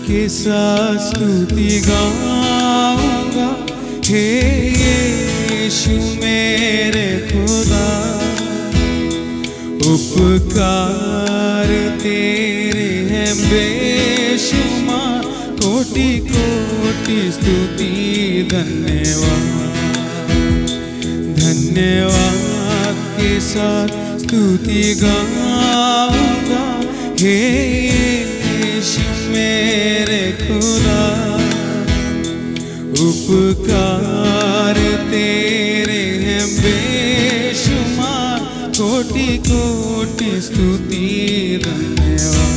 के साथ स्तुति गाऊंगा, हे यीशु मेरे खुदा। उपकार तेरे हैं बेशुमार, कोटि कोटि स्तुति धन्यवाद। धन्यवाद के साथ स्तुति गाऊंगा, हे यीशु मेरे खुदा। उपकार तेरे हैं बेशुमार, कोटि कोटि स्तुति धन्यवाद।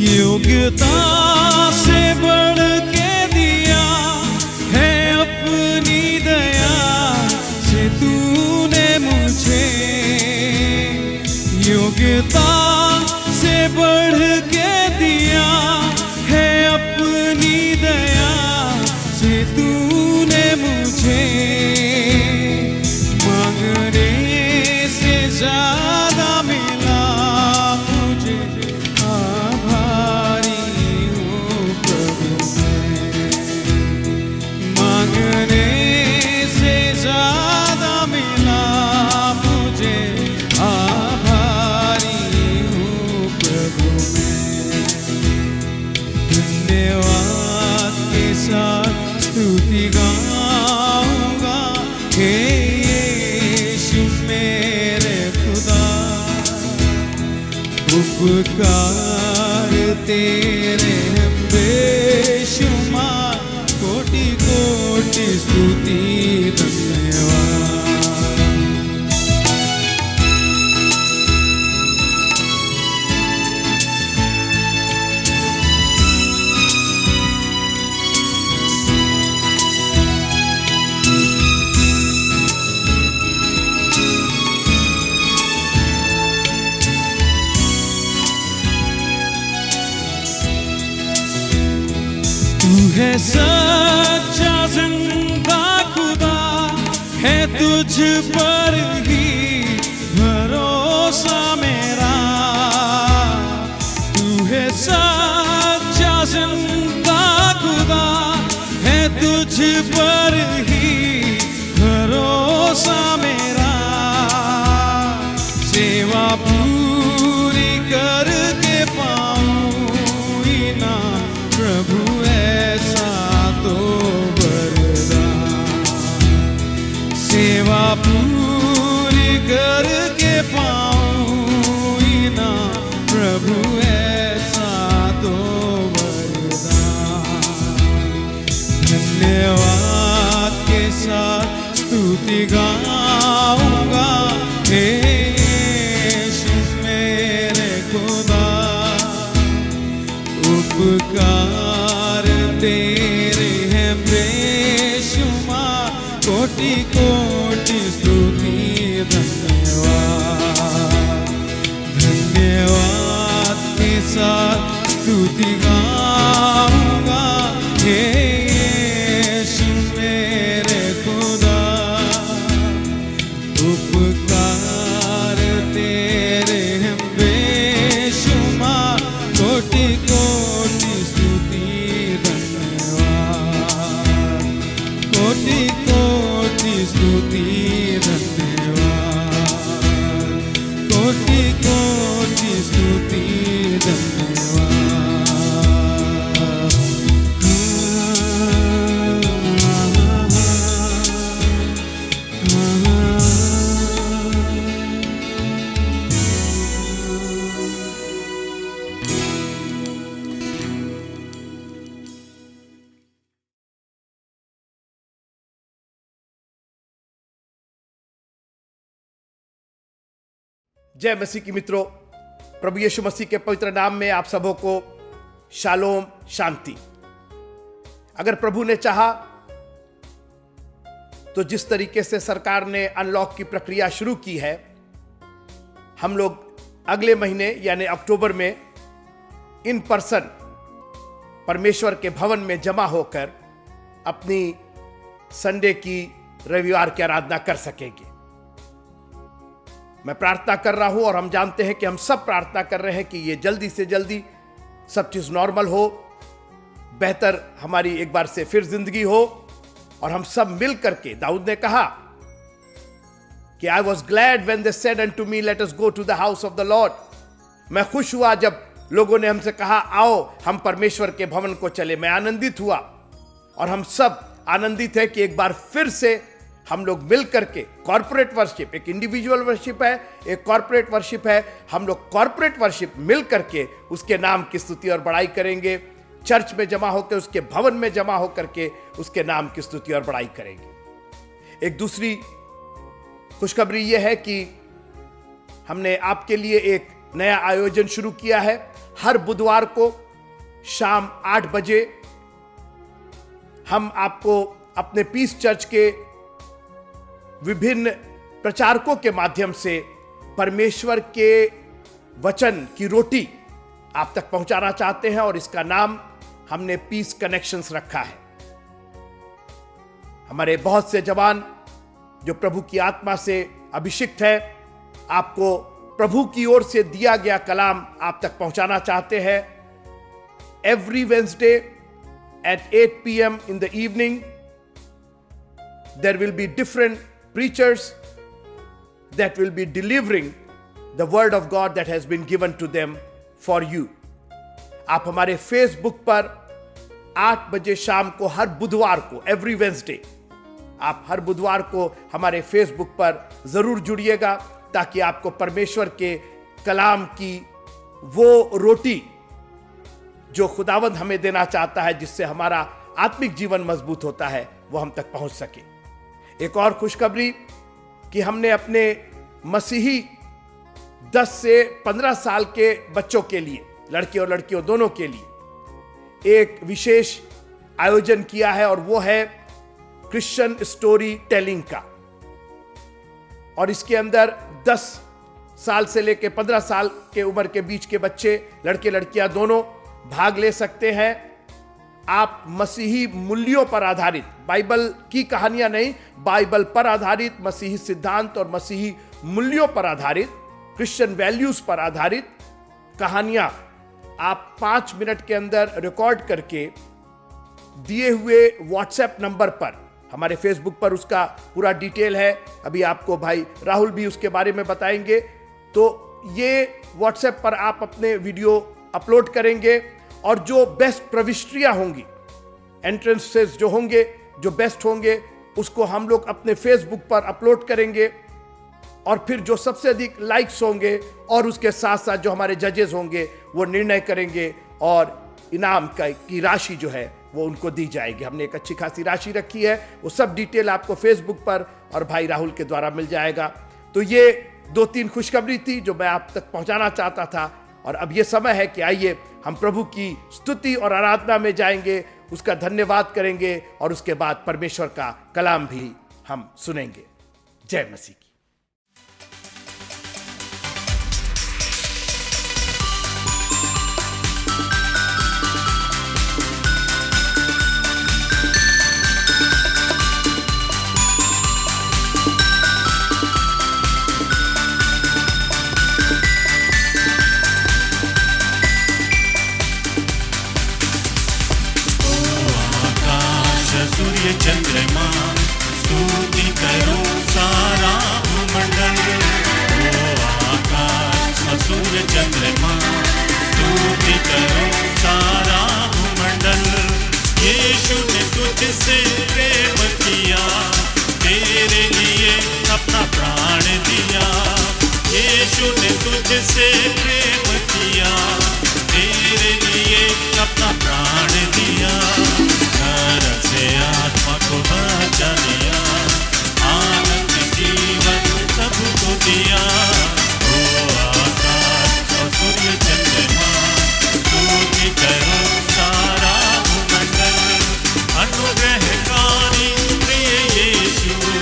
योग्यता से बढ़ के दिया है अपनी दया से तूने मुझे। योग्यता से बढ़ के दिया है अपनी दया से तूने मुझे। मांगने से ज्यादा मिला मुझे, स्तुति गाऊंगा, हे यीशु मेरे खुदा। उपकार तेरे हैं बेशुमार, कोटि कोटि स्तुति धन्यवाद। तू है सच्चा जिंदा खुदा, है तुझ पर ही भरोसा मेरा। तू है सच्चा जिंदा खुदा, है तुझ पर ही भरोसा मेरा। सेवा पूरी करके पाऊं ना प्रभु, ऐसा तो वरदान। सेवा पूरी करके पाऊं ना प्रभु, ऐसा तो वरदान। धन्यवाद के साथ स्तुति गाऊंगा, हे यीशु मेरे खुदा। उपकार तेरे हैं बेशुमार, कोटि कोटि स्तुति धन्यवाद। धन्यवाद के साथ स्तुति गाऊंगा, हे यीशु मेरे खुदा। उपकार तेरे हैं बेशुमार, कोटि कोटि स्तुति धन्यवाद। कोटि कोटि स्तुति धन्यवाद। कोटि कोटि स्तुति धन्यवाद। जय मसीह की मित्रों, प्रभु यीशु मसीह के पवित्र नाम में आप सबों को शालोम, शांति। अगर प्रभु ने चाहा तो जिस तरीके से सरकार ने अनलॉक की प्रक्रिया शुरू की है, हम लोग अगले महीने यानी अक्टूबर में इन पर्सन परमेश्वर के भवन में जमा होकर अपनी संडे की, रविवार की आराधना कर सकेंगे। मैं प्रार्थना कर रहा हूं और हम जानते हैं कि हम सब प्रार्थना कर रहे हैं कि ये जल्दी से जल्दी सब चीज नॉर्मल हो, बेहतर हमारी एक बार से फिर जिंदगी हो और हम सब मिल करके, दाऊद ने कहा कि I was glad when they said unto me let us go to the house of the lord. मैं खुश हुआ जब लोगों ने हमसे कहा आओ हम परमेश्वर के भवन को चले। मैं आनंदित हुआ और हम सब आनंदित है कि एक बार फिर से हम लोग मिल करके कॉर्पोरेट वर्शिप, एक इंडिविजुअल वर्शिप है, एक कॉर्पोरेट वर्शिप है, हम लोग कॉर्पोरेट वर्शिप मिल करके उसके नाम की स्तुति और बड़ाई करेंगे। चर्च में जमा होकर, उसके भवन में जमा होकर के उसके नाम की स्तुति और बड़ाई करेंगे। एक दूसरी खुशखबरी यह है कि हमने आपके लिए एक नया आयोजन शुरू किया है। हर बुधवार को शाम 8 बजे हम आपको अपने पीस चर्च के विभिन्न प्रचारकों के माध्यम से परमेश्वर के वचन की रोटी आप तक पहुंचाना चाहते हैं और इसका नाम हमने पीस कनेक्शंस रखा है। हमारे बहुत से जवान जो प्रभु की आत्मा से अभिषिक्त है, आपको प्रभु की ओर से दिया गया कलाम आप तक पहुंचाना चाहते हैं। Every Wednesday at 8 p.m. in the evening, there will be different preachers that will be delivering the word of God that has been given to them for you. आप हमारे फेसबुक पर 8 बजे शाम को हर बुधवार को, एवरी वेंसडे, आप हर बुधवार को हमारे फेसबुक पर जरूर जुड़िएगा ताकि आपको परमेश्वर के कलाम की वो रोटी जो खुदावंद हमें देना चाहता है, जिससे हमारा आत्मिक जीवन मजबूत होता है, वो हम तक पहुंच सके। एक और खुशखबरी कि हमने अपने मसीही 10 से 15 साल के बच्चों के लिए, लड़के और लड़कियों दोनों के लिए एक विशेष आयोजन किया है और वो है क्रिश्चियन स्टोरी टेलिंग का। और इसके अंदर 10 साल से लेकर 15 साल के उम्र के बीच के बच्चे, लड़के लड़कियां दोनों भाग ले सकते हैं। आप मसीही मूल्यों पर आधारित, बाइबल की कहानियां नहीं, बाइबल पर आधारित मसीही सिद्धांत और मसीही मूल्यों पर आधारित, क्रिश्चियन वैल्यूज पर आधारित कहानियां आप 5 मिनट के अंदर रिकॉर्ड करके दिए हुए व्हाट्सएप नंबर पर, हमारे फेसबुक पर उसका पूरा डिटेल है, अभी आपको भाई राहुल भी उसके बारे में बताएंगे। तो ये व्हाट्सएप पर आप अपने वीडियो अपलोड करेंगे और जो बेस्ट प्रविष्टियां होंगी, एंट्रेंसेस जो होंगे, जो बेस्ट होंगे, उसको हम लोग अपने फेसबुक पर अपलोड करेंगे। और फिर जो सबसे अधिक लाइक्स होंगे और उसके साथ साथ जो हमारे जजेस होंगे वो निर्णय करेंगे और इनाम की राशि जो है वो उनको दी जाएगी। हमने एक अच्छी खासी राशि रखी है, वो सब डिटेल आपको फेसबुक पर और भाई राहुल के द्वारा मिल जाएगा। तो ये 2-3 खुशखबरी थी जो मैं आप तक पहुंचाना चाहता था। और अब ये समय है कि आइए हम प्रभु की स्तुति और आराधना में जाएंगे, उसका धन्यवाद करेंगे और उसके बाद परमेश्वर का कलाम भी हम सुनेंगे। जय मसीह की। सूर्य चंद्रमा स्तुति करो सारा भूमंडल। ओ आकाश और सूर्य चंद्रमा स्तुति करो सारा भूमंडल। यीशु ने तुझसे प्रेम किया, तेरे लिए अपना प्राण दिया। यीशु ने तुझसे प्रेम किया, तेरे लिए अपना प्राण दिया। नरक से आत्मा को बचा लिया, आनंद जीवन सबको दिया। ओ आकाश और सूर्य चंद्रमा स्तुति करो सारा भूमंडल। अनुग्रहकारी प्रिय यीशु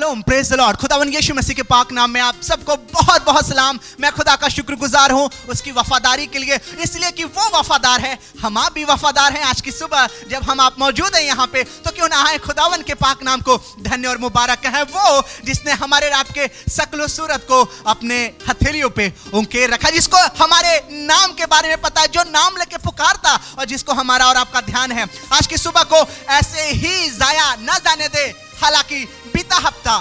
शालोम, प्रेज द लॉर्ड। खुदावन यीशु मसीह के पाक नाम में आप सबको बहुत बहुत सलाम। मैं खुदा का शुक्रगुजार हूँ उसकी वफादारी के लिए, इसलिए कि वो वफादार है, हम आप भी वफादार हैं। आज की सुबह जब हम आप मौजूद हैं यहाँ पे, तो क्यों ना आए खुदावन के पाक नाम को धन्य और मुबारक कहें। वो जिसने हमारे आपके सकलो सूरत को अपने हथेलियों पे उनके रखा, जिसको हमारे नाम के बारे में पता है, जो नाम लेके पुकारता और जिसको हमारा और आपका ध्यान है। आज की सुबह को ऐसे ही जाया न जाने दे। हालांकि बीता हफ्ता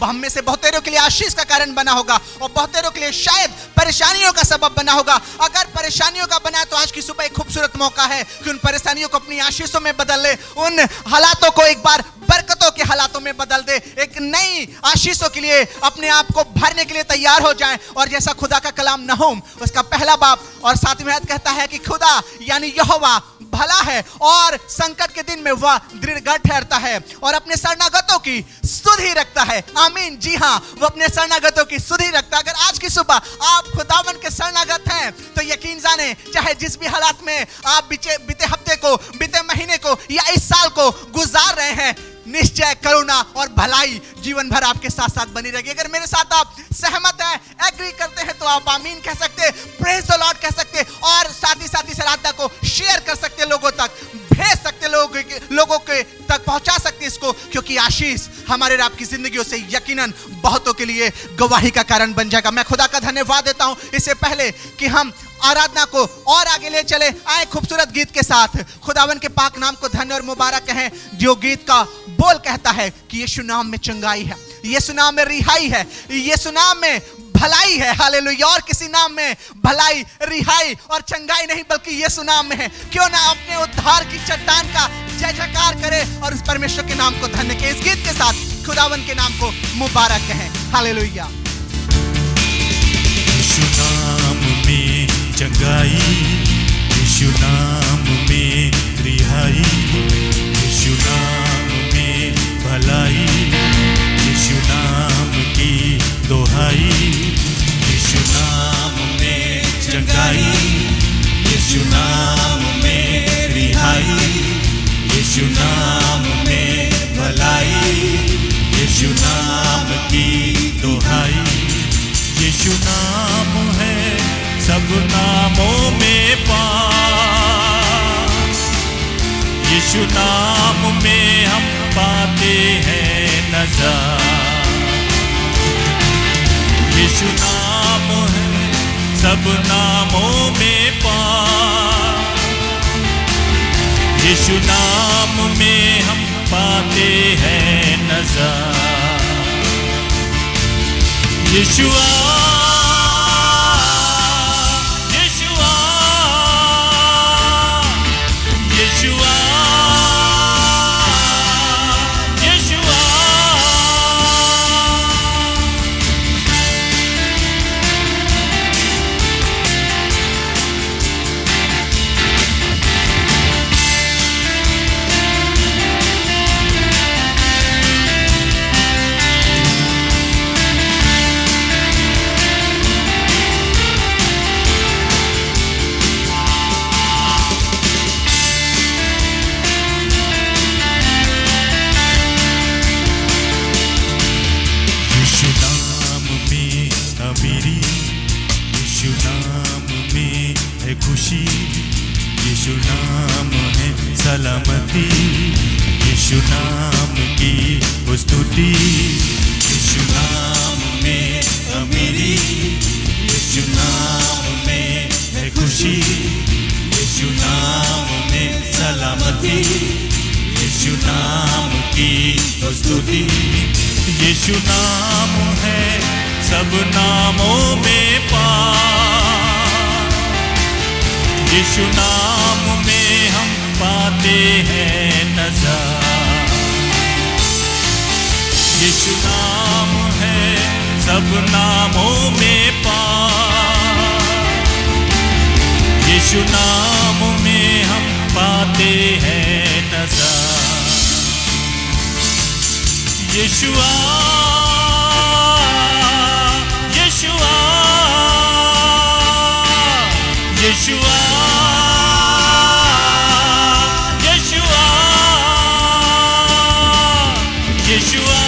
हम में से बहुतेरों के लिए आशीष का कारण बना होगा और बहुतेरों के लिए शायद परेशानियों का सबब बना होगा। अगर परेशानियों का बना है तो आज की सुबह एक खूबसूरत मौका है कि उन परेशानियों को अपनी आशीषों में बदल ले, उन हालातों को एक बार बरकतों के हालातों में बदल दे, एक नई आशीषों के लिए अपने आप को भरने के लिए तैयार हो जाएं। और जैसा खुदा का कलाम नहूम उसका पहला बाब और 7वीं आयत कहता है कि खुदा यानी यहोवा भला है और संकट के दिन में वह दृढ़ ठहरता है और अपने शरणागतों की सुधि रखता है। आमीन। जी हाँ, वो अपने शरणागतों की सुधि रखता है। अगर आज की सुबह आप खुदावन के शरणागत हैं तो यकीन जाने, चाहे जिस भी हालात में आप बीते हफ्ते को, बीते महीने को या इस साल को गुजार रहे हैं, निश्चय करुणा और भलाई जीवन भर आपके साथ साथ बनी रहेगी। अगर मेरे साथ आप सहमत हैं, एग्री करते हैं, तो आप आमीन कह सकते, प्रेज द लॉर्ड कह सकते और साथ ही इस आराधना को शेयर कर सकते, लोगों तक भेज सकते, लोगों के तक पहुंचा सकते इसको, क्योंकि आशीष हमारे और आपकी जिंदगियों से यकीनन बहुतों के लिए गवाही का कारण बन जाएगा। मैं खुदा का धन्यवाद देता हूं। इससे पहले कि हम आराधना को और आगे ले चले, आए खूबसूरत गीत के साथ खुदावन के पाक नाम को धन्य और मुबारक कहें। जो गीत का बोल कहता है कि यीशु नाम में चंगाई है, यीशु नाम में रिहाई है, यीशु नाम में भलाई है। हालेलुया। और किसी नाम में भलाई, रिहाई और चंगाई नहीं, बल्कि यीशु नाम में है। क्यों ना अपने उद्धार की चट्टान का जय जयकार करे और उस परमेश्वर के नाम को धन्य के इस गीत के साथ खुदावन के नाम को मुबारक कहें। हालेलुया। यीशु नाम में चंगाई, यीशु नाम में रिहाई, यीशु नाम में भलाई, यीशु नाम की दोहाई, यीशु नाम में चंगाई, यीशु नाम में रिहाई, यीशु नाम में भलाई, यीशु नाम की दोहाई। यीशु नाम है सब नामों में पार, यीशु नाम में हम पाते हैं नजात। यीशु नाम है सब नामों में पार, यीशु नाम में हम पाते हैं नजात। यीशुआ यीशुआ यीशुआ यीशुआ। खुशी यीशु नाम है सलामती, यीशु नाम की स्तुति, यीशु नाम में अमीरी, यीशु नाम में है खुशी, यीशु नाम में सलामती, यीशु नाम की स्तुति। यीशु नाम है सब नामों में पार, यीशु नाम में हम पाते हैं नजात। यीशु नाम है सब नामों में पार, यीशु नाम में हम पाते हैं नजात। यीशुआ यीशुआ यीशुआ यीशुआ यीशुआ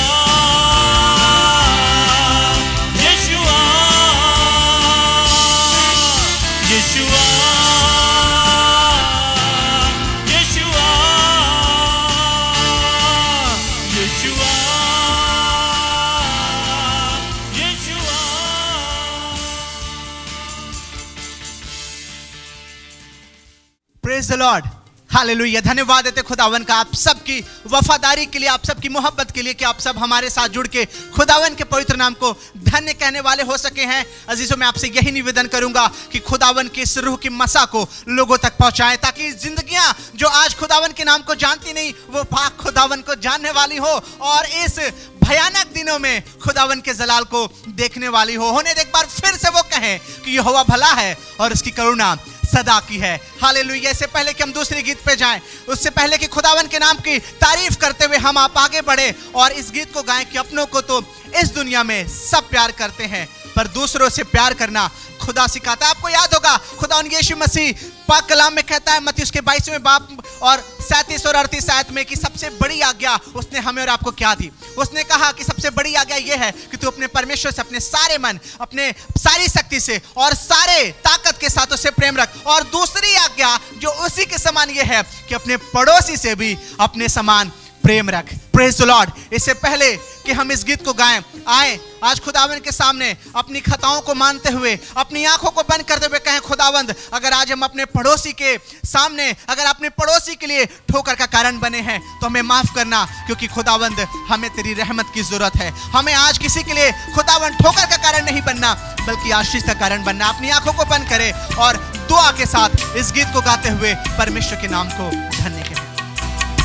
प्रेज द लॉर्ड, हालेलुया। धन्यवाद देते खुदावन का आप सबकी वफादारी के लिए, आप सबकी मोहब्बत के लिए कि आप सब हमारे साथ जुड़ के खुदावन के पवित्र नाम को धन्य कहने वाले हो सके हैं। अजीजों, मैं आपसे यही निवेदन करूंगा कि खुदावन की इस रूह की मसा को लोगों तक पहुंचाएं, ताकि जिंदगियां जो आज खुदावन के नाम को जानती नहीं वो पाक खुदावन को जानने वाली हो और इस भयानक दिनों में खुदावन के जलाल को देखने वाली हो। होने एक बार फिर से वो कहें कि यहोवा भला है और उसकी करुणा सदा की है। हालेलुया। इससे पहले कि हम दूसरे गीत पे जाएं, उससे पहले कि खुदावन के नाम की तारीफ करते हुए हम आप आगे बढ़े और इस गीत को गाएं कि अपनों को तो इस दुनिया में सब प्यार करते हैं, पर दूसरों से प्यार करना खुदा सिखाता है। आपको याद होगा खुदावन यीशु मसीह पाक कलाम में कहता है मत्ती उसके 22वें बाब और 37 और 38 आयत में कि सबसे बड़ी आज्ञा उसने हमें और आपको क्या दी। उसने कहा कि सबसे बड़ी आज्ञा यह है कि तू अपने परमेश्वर से अपने सारे मन, अपने सारी शक्ति से और सारे ताकत के साथ उससे प्रेम रख। और दूसरी आज्ञा जो उसी के समान यह है कि अपने पड़ोसी से भी अपने समान प्रेम रख। Praise the Lord. इससे पहले कि हम इस गीत को गाएं, आए आज खुदावंद के सामने अपनी खताओं को मानते हुए, अपनी आंखों को बंद करते हुए कहें खुदावंद, अगर आज हम अपने पड़ोसी के सामने, अगर अपने पड़ोसी के लिए ठोकर का कारण बने हैं तो हमें माफ करना, क्योंकि खुदावंद हमें तेरी रहमत की जरूरत है। हमें आज किसी के लिए खुदावंद ठोकर का कारण नहीं बनना, बल्कि आशीष का कारण बनना। अपनी आंखों को बंद करें और दुआ के साथ इस गीत को गाते हुए परमेश्वर के नाम को धन्य करें।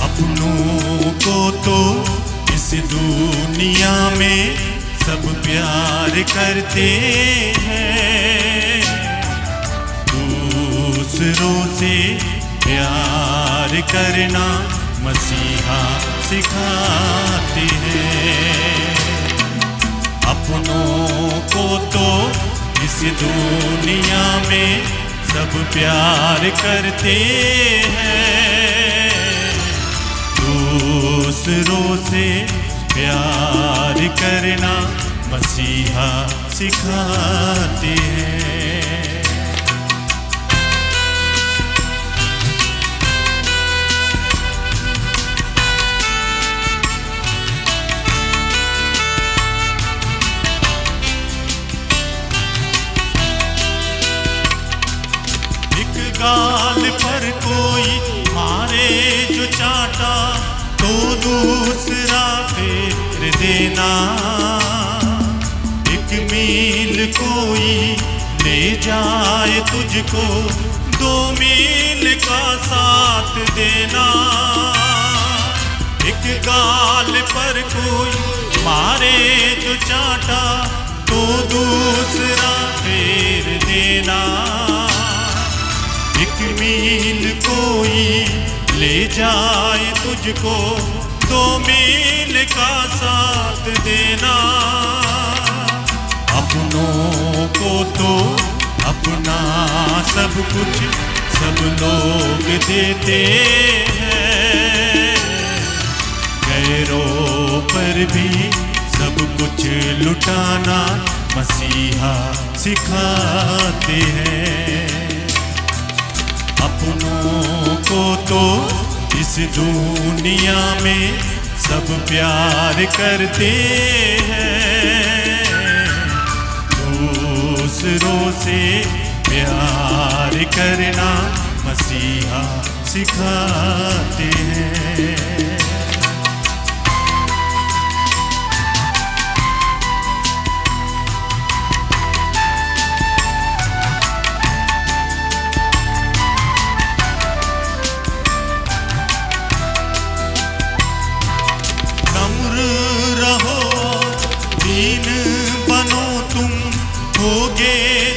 अपनों को तो इस दुनिया में सब प्यार करते हैं, दूसरों से प्यार करना मसीहा सिखाते हैं। अपनों को तो इस दुनिया में सब प्यार करते हैं, दूसरों से प्यार करना मसीहा सिखाते हैं। एक गाल पर कोई मारे जो चाटा तो दूसरा फेर देना, एक मील कोई ले जाए तुझको 2 मील का साथ देना। एक गाल पर कोई मारे जो चाटा तो दूसरा फेर देना, एक मील कोई ले जाए तुझको 2 मील का साथ देना। अपनों को तो अपना सब कुछ सब लोग देते हैं, गैरों पर भी सब कुछ लुटाना मसीहा सिखाते हैं। अपनों को तो इस दुनिया में सब प्यार करते हैं, दूसरों से प्यार करना मसीहा सिखाते हैं।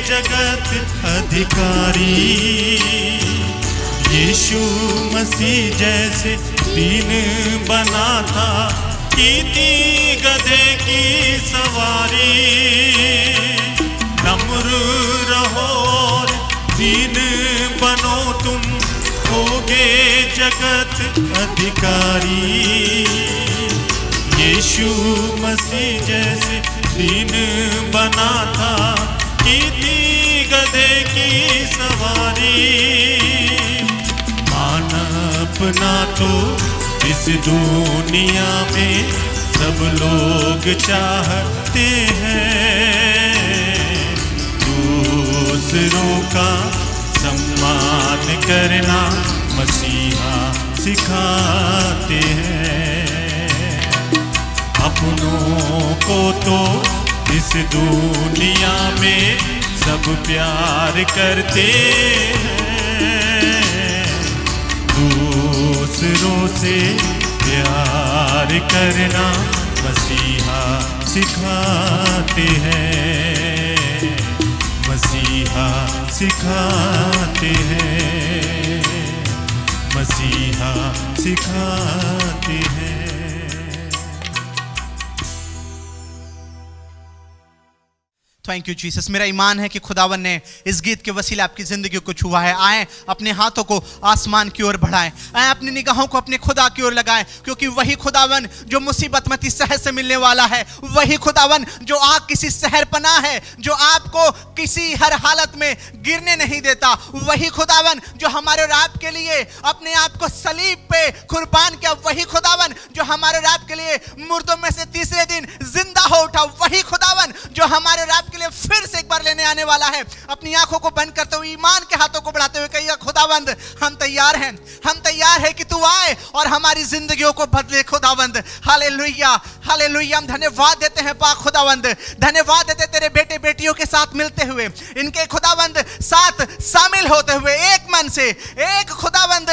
जगत अधिकारी यीशु मसीह जैसे दीन बना था, की थी गधे की सवारी। नम्र रहो और दीन बनो, तुम होगे जगत अधिकारी। यीशु मसीह जैसे दीन बना था, की थी गधे की सवारी। मान अपना तो इस दुनिया में सब लोग चाहते हैं, दूसरों का सम्मान करना मसीहा सिखाते हैं। अपनों को तो इस दुनिया में सब प्यार करते हैं, दूसरों से प्यार करना मसीहा सिखाते हैं, मसीहा सिखाते हैं, मसीहा सिखाते हैं। Thank you Jesus. मेरा ईमान है कि खुदावन ने इस गीत के वसीले आपकी जिंदगी को छुआ है। आए अपने हाथों को आसमान की ओर बढ़ाएं, आए अपनी निगाहों को अपने खुदा की ओर लगाएं, क्योंकि वही खुदावन जो मुसीबत मती शहर से मिलने वाला है, वही खुदावन जो आग किसी शहर पनाह है, जो आपको किसी हर हालत में गिरने नहीं देता, वही खुदावन जो हमारे और आपके लिए अपने आप को सलीब पे कुर्बान किया, वही खुदावन जो हमारे और आपके लिए मुर्दों में से तीसरे दिन जिंदा हो उठा, वही खुदावन जो हमारे और आपके लिए फिर से एक बार लेने आने वाला है। अपनी आंखों को बंद करते हुए ईमान के हाथों को बढ़ाते हुए कहिएगा, खुदावंद हम तैयार हैं, हम तैयार हैं कि तू आए और हमारी जिंदगियों को बदले खुदावंद। Hallelujah hallelujah. हम धन्यवाद देते हैं पाक खुदावंद, धन्यवाद देते तेरे बेटे बेटियों के साथ मिलते हुए, इनके खुदावंद साथ शामिल होते हुए एक मन से एक खुदावंद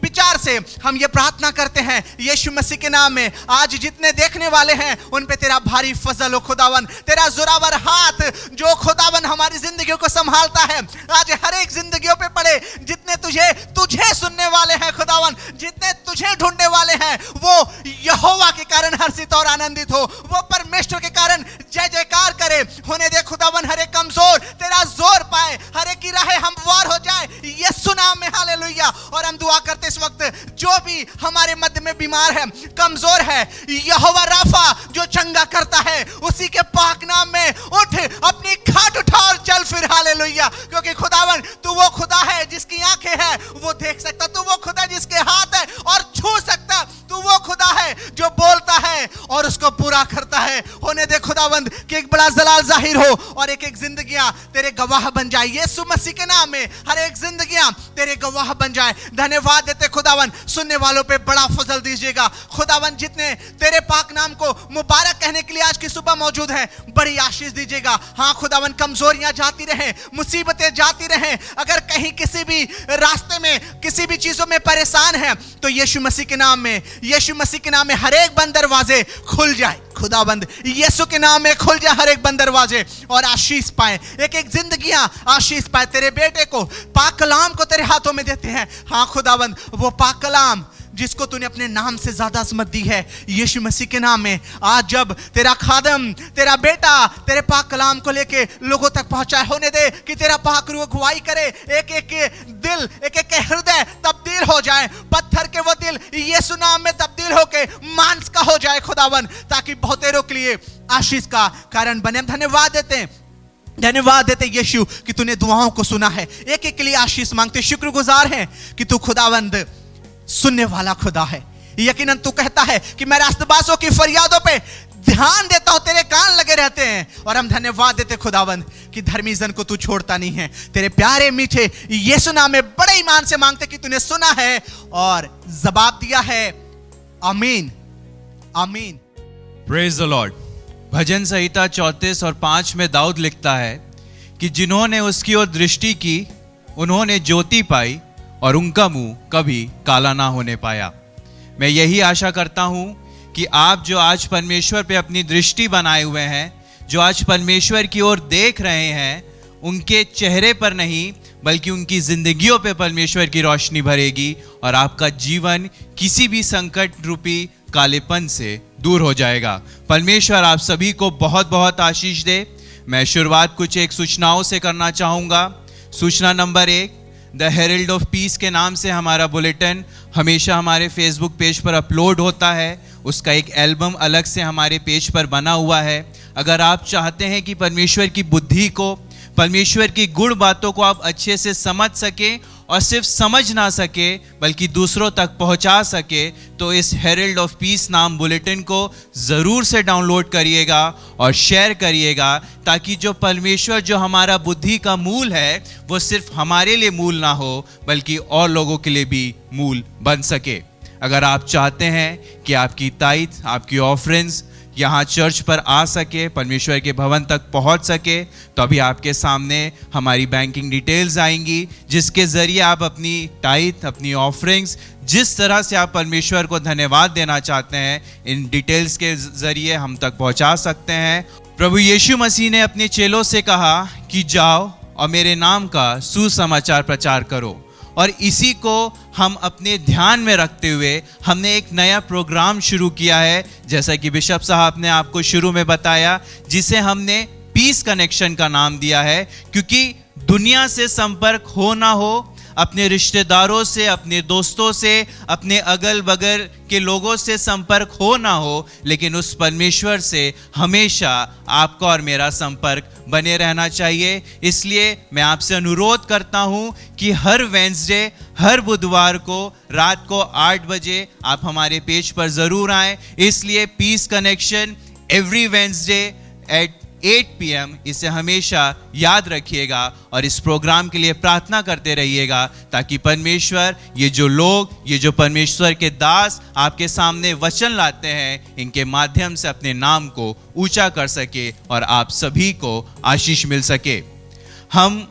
विचार से हम ये प्रार्थना करते हैं यीशु मसीह के नाम में। आज जितने देखने वाले हैं उन पे तेरा भारी फजल हो खुदावन, तेरा जोरावर हाथ जो खुदावन हमारी जिंदगियों को संभालता है, आज हर एक जिंदगियों पे पड़े। जितने तुझे सुनने वाले हैं खुदावन, जितने तुझे ढूंढने वाले हैं, वो यहोवा के कारण हर्षित और आनंदित हो, वो परमेश्वर के कारण जय जयकार करे। होने दे खुदावन हर एक कमजोर तेरा जोर पाए, हर एक की राहें हमवार हो जाए यीशु नाम में। हालेलुया। और हम दुआ करते इस वक्त जो भी हमारे मध्य में बीमार है, कमजोर है, यहोवा राफा जो चंगा करता है, उसी के पाक नाम में उठ, अपनी खाट उठा और चल फिर। हालेलुया। क्योंकि खुदावन तू वो खुदा है जिसकी आंखें हैं वो देख सकता, तू वो खुदा जिसके हाथ है और छू सकता, तू वो खुदा है जो बोलता है और उसको पूरा करता है। होने दे खुदावंद कि एक बड़ा जलाल जाहिर हो और एक एक जिंदगियां तेरे गवाह बन जाए यीशु मसीह के नाम में। हर एक जिंदगियां तेरे गवाह बन जाए। धन्यवाद देते खुदावन, सुनने वालों पे बड़ा फजल दीजिएगा खुदावन। जितने तेरे पाक नाम को मुबारक कहने के लिए आज की सुबह मौजूद है, बड़ी आशीष दीजिएगा। हाँ खुदावन, कमजोरियां जाती रहें, मुसीबतें जाती रहें, अगर कहीं किसी भी रास्ते में किसी भी चीजों में परेशान है तो यीशु मसीह के नाम में, यीशु मसीह के नाम में हर एक बंद दरवाजे खुल जाए खुदाबंद, यीशु के नाम में खुल जाए हर एक बंद दरवाजे और आशीष पाए, एक एक जिंदगियां आशीष पाए। तेरे बेटे को पाक कलाम को तेरे हाथों में देते हैं। हाँ खुदाबंद, वो पाक कलाम जिसको तूने अपने नाम से ज्यादा अजमत दी है यीशु मसीह के नाम में, आज जब तेरा खादम तेरा बेटा तेरे पाक कलाम को लेके लोगों तक पहुंचाए, होने दे कि तेरा पाक रूह अगुवाई करे, एक एक के दिल, एक एक के हृदय तब्दील हो जाए, पत्थर के वो दिल यीशु नाम में तब्दील होके मांस का हो जाए खुदावन, ताकि बहुतेरों के लिए आशीष का कारण बने। हम धन्यवाद देते हैं, धन्यवाद देते यीशु कि तूने दुआओं को सुना है, एक एक के लिए आशीष मांगते शुक्रगुजार हैं कि तू खुदावंद सुनने वाला खुदा है। यकीनन तू कहता है कि मैं रास्तबाजों की फरियादों पे ध्यान देता हूं, तेरे कान लगे रहते हैं। और हम धन्यवाद देते खुदावंद कि धर्मी जन को तू छोड़ता नहीं है। तेरे प्यारे मीठे यीशु नाम में बड़े ईमान से मांगते कि तूने सुना है और जवाब दिया है। आमीन आमीन। Praise the lord. भजन संहिता 34 और 5 में दाऊद लिखता है कि जिन्होंने उसकी ओर दृष्टि की उन्होंने ज्योति पाई और उनका मुंह कभी काला ना होने पाया। मैं यही आशा करता हूं कि आप जो आज परमेश्वर पे अपनी दृष्टि बनाए हुए हैं, जो आज परमेश्वर की ओर देख रहे हैं, उनके चेहरे पर नहीं बल्कि उनकी जिंदगियों पे परमेश्वर की रोशनी भरेगी और आपका जीवन किसी भी संकट रूपी कालेपन से दूर हो जाएगा। परमेश्वर आप सभी को बहुत बहुत आशीष दे। मैं शुरुआत कुछ एक सूचनाओं से करना चाहूँगा। सूचना number 1, the herald of peace के नाम से हमारा बुलेटिन हमेशा हमारे फेसबुक पेज पर अपलोड होता है। उसका एक एल्बम अलग से हमारे पेज पर बना हुआ है। अगर आप चाहते हैं कि परमेश्वर की बुद्धि को, परमेश्वर की गुण बातों को आप अच्छे से समझ सकें और सिर्फ समझ ना सके बल्कि दूसरों तक पहुंचा सके, तो इस हेरल्ड ऑफ पीस नाम बुलेटिन को ज़रूर से डाउनलोड करिएगा और शेयर करिएगा, ताकि जो परमेश्वर, जो हमारा बुद्धि का मूल है, वो सिर्फ हमारे लिए मूल ना हो बल्कि और लोगों के लिए भी मूल बन सके। अगर आप चाहते हैं कि आपकी ताइथ, आपकी ऑफरेंस यहाँ चर्च पर आ सके, परमेश्वर के भवन तक पहुँच सके, तो अभी आपके सामने हमारी बैंकिंग डिटेल्स आएंगी, जिसके ज़रिए आप अपनी टाइथ, अपनी ऑफरिंग्स, जिस तरह से आप परमेश्वर को धन्यवाद देना चाहते हैं, इन डिटेल्स के ज़रिए हम तक पहुँचा सकते हैं। प्रभु यीशु मसीह ने अपने चेलों से कहा कि जाओ और मेरे नाम का सुसमाचार प्रचार करो, और इसी को हम अपने ध्यान में रखते हुए हमने एक नया प्रोग्राम शुरू किया है, जैसा कि बिशप साहब ने आपको शुरू में बताया, जिसे हमने पीस कनेक्शन का नाम दिया है। क्योंकि दुनिया से संपर्क हो ना हो, अपने रिश्तेदारों से, अपने दोस्तों से, अपने अगल बगल के लोगों से संपर्क हो ना हो, लेकिन उस परमेश्वर से हमेशा आपका और मेरा संपर्क बने रहना चाहिए। इसलिए मैं आपसे अनुरोध करता हूं कि हर वेडनेसडे, हर बुधवार को रात को 8 बजे आप हमारे पेज पर जरूर आएं। इसलिए peace connection every Wednesday at 8 PM, इसे हमेशा याद रखिएगा और इस प्रोग्राम के लिए प्रार्थना करते रहिएगा, ताकि परमेश्वर, ये जो लोग, ये जो परमेश्वर के दास आपके सामने वचन लाते हैं, इनके माध्यम से अपने नाम को ऊंचा कर सके और आप सभी को आशीष मिल सके। हम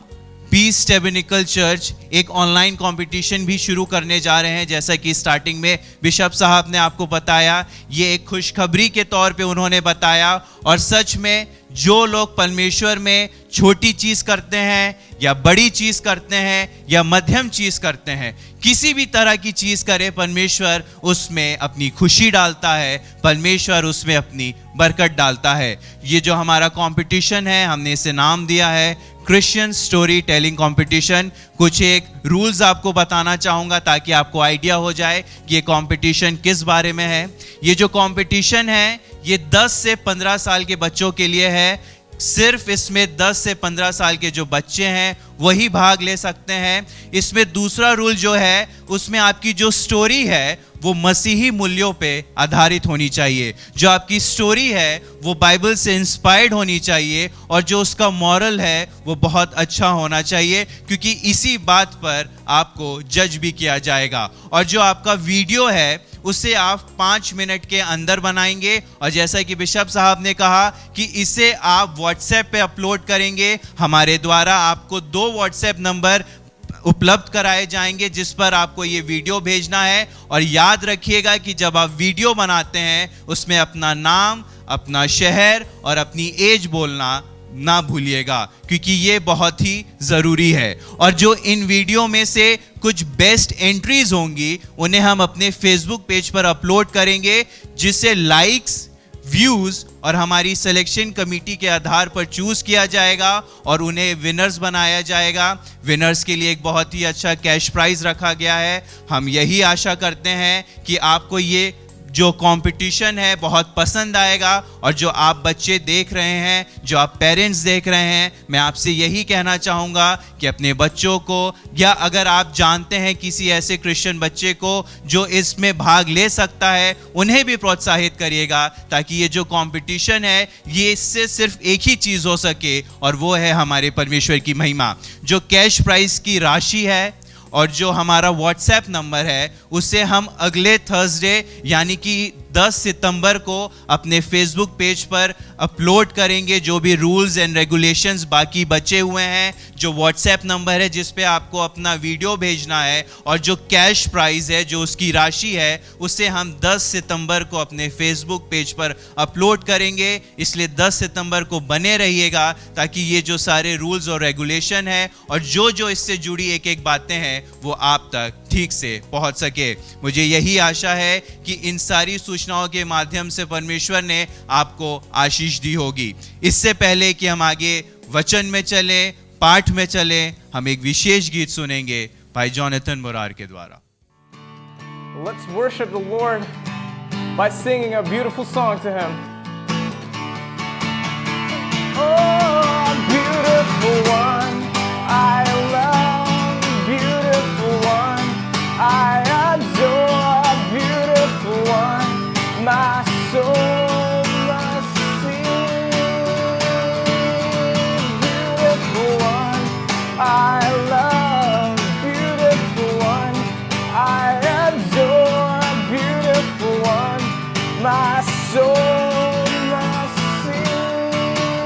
पीस टैबरनेकल चर्च एक ऑनलाइन कंपटीशन भी शुरू करने जा रहे हैं, जैसा कि स्टार्टिंग में बिशप साहब ने आपको बताया। ये एक खुशखबरी के तौर पे उन्होंने बताया, और सच में जो लोग परमेश्वर में छोटी चीज़ करते हैं या बड़ी चीज़ करते हैं या मध्यम चीज़ करते हैं, किसी भी तरह की चीज़ करे, परमेश्वर उसमें अपनी खुशी डालता है, परमेश्वर उसमें अपनी बरकत डालता है। ये जो हमारा कंपटीशन है, हमने इसे नाम दिया है क्रिश्चियन स्टोरी टेलिंग कंपटीशन। कुछ एक रूल्स आपको बताना चाहूँगा ताकि आपको आइडिया हो जाए कि ये कंपटीशन किस बारे में है। ये जो कंपटीशन है, ये 10 से 15 साल के बच्चों के लिए है। सिर्फ इसमें 10 से 15 साल के जो बच्चे हैं वही भाग ले सकते हैं। इसमें दूसरा रूल जो है, उसमें आपकी जो स्टोरी है वो मसीही मूल्यों पे आधारित होनी चाहिए। जो आपकी स्टोरी है वो बाइबल से इंस्पायर्ड होनी चाहिए, और जो उसका मॉरल है वो बहुत अच्छा होना चाहिए, क्योंकि इसी बात पर आपको जज भी किया जाएगा। और जो आपका वीडियो है उसे आप 5 मिनट के अंदर बनाएंगे, और जैसा कि बिशप साहब ने कहा कि इसे आप व्हाट्सएप पे अपलोड करेंगे। हमारे द्वारा आपको 2 व्हाट्सएप नंबर उपलब्ध कराए जाएंगे जिस पर आपको ये वीडियो भेजना है। और याद रखिएगा कि जब आप वीडियो बनाते हैं उसमें अपना नाम, अपना शहर और अपनी एज बोलना ना भूलिएगा, क्योंकि ये बहुत ही ज़रूरी है। और जो इन वीडियो में से कुछ बेस्ट एंट्रीज होंगी उन्हें हम अपने फेसबुक पेज पर अपलोड करेंगे, जिसे लाइक्स, व्यूज और हमारी सिलेक्शन कमेटी के आधार पर चूज किया जाएगा और उन्हें विनर्स बनाया जाएगा। विनर्स के लिए एक बहुत ही अच्छा कैश प्राइज रखा गया है। हम यही आशा करते हैं कि आपको ये जो कंपटीशन है बहुत पसंद आएगा, और जो आप बच्चे देख रहे हैं, जो आप पेरेंट्स देख रहे हैं, मैं आपसे यही कहना चाहूँगा कि अपने बच्चों को, या अगर आप जानते हैं किसी ऐसे क्रिश्चियन बच्चे को जो इसमें भाग ले सकता है, उन्हें भी प्रोत्साहित करिएगा, ताकि ये जो कंपटीशन है ये इससे सिर्फ एक ही चीज़ हो सके, और वो है हमारे परमेश्वर की महिमा। जो कैश प्राइज की राशि है और जो हमारा व्हाट्सएप नंबर है, उसे हम अगले थर्सडे यानी कि 10 सितंबर को अपने फेसबुक पेज पर अपलोड करेंगे। जो भी रूल्स एंड रेगुलेशंस बाकी बचे हुए हैं, जो व्हाट्सएप नंबर है जिस पे आपको अपना वीडियो भेजना है, और जो कैश प्राइज है, जो उसकी राशि है, उसे हम 10 सितंबर को अपने फेसबुक पेज पर अपलोड करेंगे। इसलिए 10 सितंबर को बने रहिएगा, ताकि ये जो सारे रूल्स और रेगुलेशन है और जो इससे जुड़ी एक एक बातें हैं वो आप तक ठीक से पहुंच सके। मुझे यही आशा है कि इन सारी सूचनाओं के माध्यम से परमेश्वर ने आपको आशीष दी होगी। इससे पहले कि हम आगे वचन में चले, पाठ में चले, हम एक विशेष गीत सुनेंगे भाई जॉनथन मुरार के द्वारा। Let's worship the Lord by singing a beautiful song to Him. Oh, beautiful one, I love beautiful I love, beautiful one. I adore, beautiful one. My soul must sing.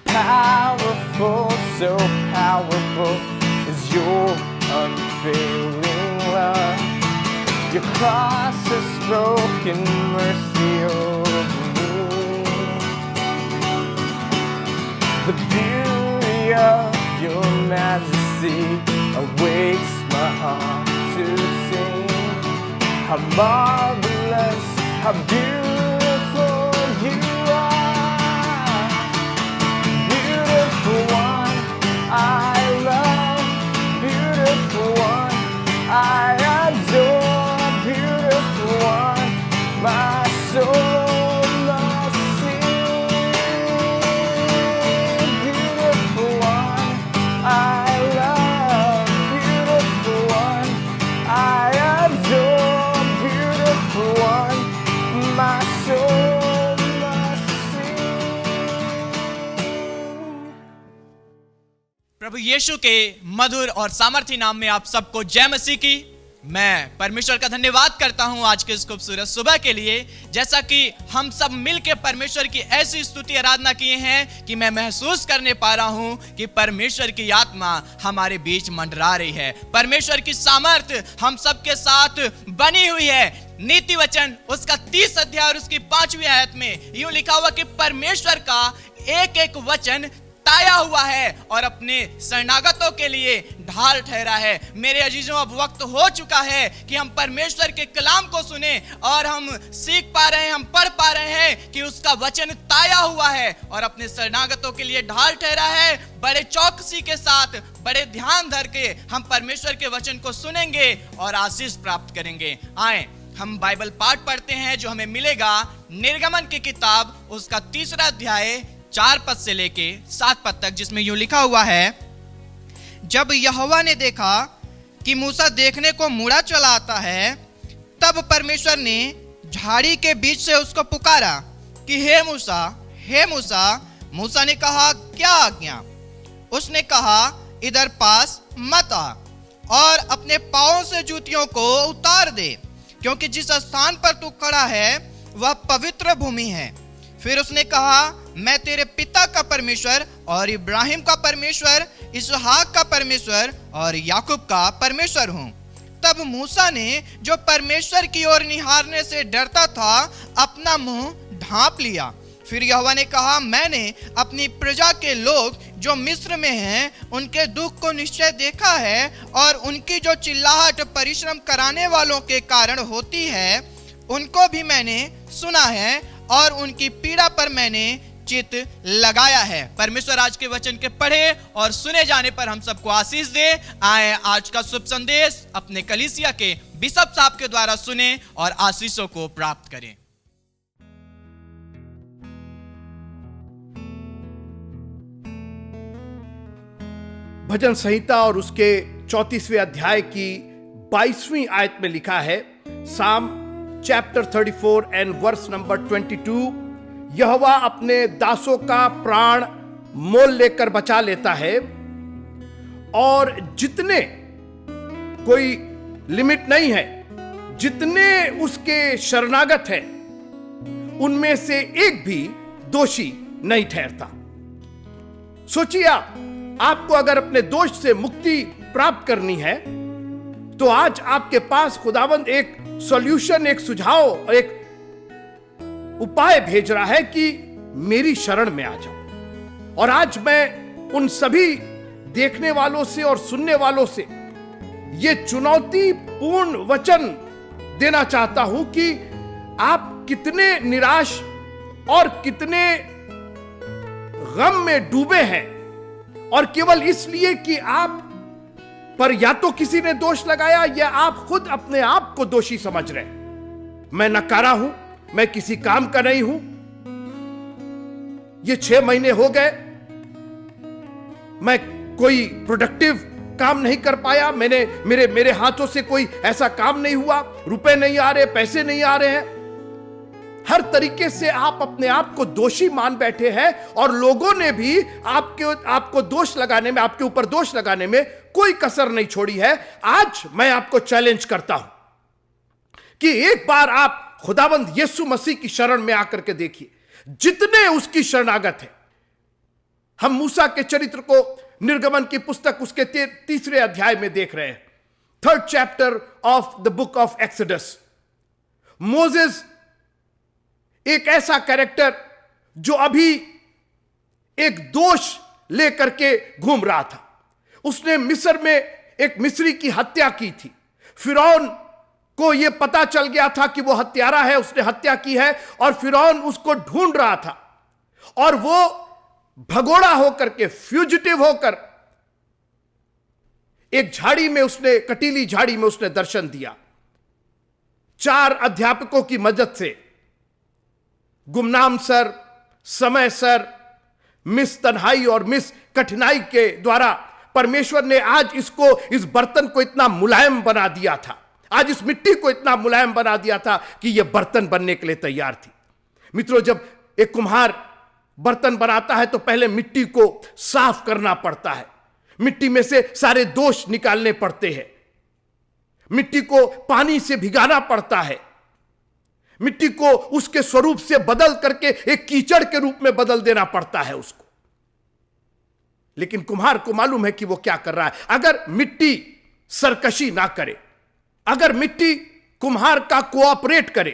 Powerful, so powerful is your unfailing love. Your cross has spoken mercy over me. The beauty of your majesty awakes my heart to sing. How marvelous, how beautiful you are. Beautiful one, I love. Beautiful one, I adore. Beautiful one, my soul must sing. Beautiful one, I love. Beautiful one, I adore. Beautiful one, my soul must sing. प्रभु यीशु के मधुर और सामर्थी नाम में आप सबको जय मसीह की। मैं परमेश्वर का धन्यवाद करता हूं आज के इस खूबसूरत सुबह के लिए। जैसा कि हम सब मिलकर परमेश्वर की ऐसी स्तुति आराधना किए हैं कि मैं महसूस करने पा रहा हूं कि परमेश्वर की आत्मा हमारे बीच मंडरा रही है। परमेश्वर की सामर्थ हम सबके साथ बनी हुई है। नीति वचन उसका 30 अध्याय और उसकी 5वीं आयत में यूं लिखा हुआ कि परमेश्वर का एक एक वचन ताया हुआ है और अपने शरणागतों के लिए ढाल ठहरा है। मेरे अजीजों, अब वक्त हो चुका है कि हम परमेश्वर के कलाम को सुने और हम सीख पा रहे हैं, हम पढ़ पा रहे हैं कि उसका वचन ताया हुआ है और अपने शरणागतों के लिए ढाल ठहरा है। बड़े चौकसी के साथ, बड़े ध्यान धर के हम परमेश्वर के वचन को सुनेंगे और आशीष प्राप्त करेंगे। आए हम बाइबल पाठ पढ़ते हैं जो हमें मिलेगा निर्गमन की किताब उसका 3 अध्याय 4 पद से लेके 7 पद तक, जिसमें यूं लिखा हुआ है, जब यहोवा ने देखा कि मूसा देखने को मुड़ा चला आता है, तब परमेश्वर ने झाड़ी के बीच से उसको पुकारा कि हे मूसा, हे मूसा। मूसा ने कहा, क्या आज्ञा? उसने कहा, इधर पास मत आ और अपने पांवों से जूतियों को उतार दे, क्योंकि जिस स्थान पर तू खड़ा है वह पवित्र भूमि है। फिर उसने कहा, मैं तेरे पिता का परमेश्वर और इब्राहिम का परमेश्वर, इसहाक का परमेश्वर और याकूब का परमेश्वर हूँ। तब मूसा ने, जो परमेश्वर की ओर निहारने से डरता था, अपना मुंह ढांप लिया। फिर यहोवा ने कहा, मैंने अपनी प्रजा के लोग जो मिस्र में हैं उनके दुख को निश्चय देखा है और उनकी जो चिल्लाहट परिश्रम कराने वालों के कारण होती है उनको भी मैंने सुना है और उनकी पीड़ा पर मैंने चित लगाया है। परमेश्वर आज के वचन के पढ़े और सुने जाने पर हम सबको आशीष दे। आए आज का शुभ संदेश अपने कलीसिया के बिशप साहब के द्वारा सुने और आशीषों को प्राप्त करें। भजन संहिता और उसके 34वें अध्याय की 22वीं आयत में लिखा है, साम चैप्टर 34 एंड वर्स नंबर 22, यहोवा अपने दासों का प्राण मोल लेकर बचा लेता है और जितने, कोई लिमिट नहीं है, जितने उसके शरणागत हैं उनमें से एक भी दोषी नहीं ठहरता। सोचिए, आपको अगर अपने दोष से मुक्ति प्राप्त करनी है तो आज आपके पास खुदावंद एक सॉल्यूशन, एक सुझाव, एक उपाय भेज रहा है कि मेरी शरण में आ जाओ। और आज मैं उन सभी देखने वालों से और सुनने वालों से ये चुनौतीपूर्ण वचन देना चाहता हूं कि आप कितने निराश और कितने गम में डूबे हैं और केवल इसलिए कि आप पर या तो किसी ने दोष लगाया या आप खुद अपने आप को दोषी समझ रहे हैं। मैं नकारा हूं, मैं किसी काम का नहीं हूं, ये 6 महीने हो गए, मैं कोई प्रोडक्टिव काम नहीं कर पाया, मेरे हाथों से कोई ऐसा काम नहीं हुआ, रुपए नहीं आ रहे, पैसे नहीं आ रहे हैं। हर तरीके से आप अपने आप को दोषी मान बैठे हैं और लोगों ने भी आपको दोष लगाने में, आपके ऊपर दोष लगाने में कोई कसर नहीं छोड़ी है। आज मैं आपको चैलेंज करता हूं कि एक बार आप खुदावंद यीशु मसीह की शरण में आकर के देखिए, जितने उसकी शरणागत हैं। हम मूसा के चरित्र को निर्गमन की पुस्तक उसके 3 अध्याय में देख रहे हैं, 3rd chapter of the book of exodus. Moses एक ऐसा कैरेक्टर जो अभी एक दोष लेकर के घूम रहा था। उसने मिस्र में एक मिस्री की हत्या की थी। फिरौन को यह पता चल गया था कि वो हत्यारा है, उसने हत्या की है, और फिरौन उसको ढूंढ रहा था। और वो भगोड़ा होकर के, फ्यूजिटिव होकर एक झाड़ी में, उसने कटीली झाड़ी में उसने दर्शन दिया। 4 अध्यापकों की मदद से, गुमनाम सर, समय सर, मिस तन्हाई और मिस कठिनाई के द्वारा परमेश्वर ने आज इस बर्तन को इतना मुलायम बना दिया था, आज इस मिट्टी को इतना मुलायम बना दिया था कि यह बर्तन बनने के लिए तैयार थी। मित्रों, जब एक कुम्हार बर्तन बनाता है तो पहले मिट्टी को साफ करना पड़ता है, मिट्टी में से सारे दोष निकालने पड़ते हैं, मिट्टी को पानी से भिगाना पड़ता है, मिट्टी को उसके स्वरूप से बदल करके एक कीचड़ के रूप में बदल देना पड़ता है उसको। लेकिन कुम्हार को मालूम है कि वो क्या कर रहा है। अगर मिट्टी सरकशी ना करे, अगर मिट्टी कुम्हार का कोऑपरेट करे,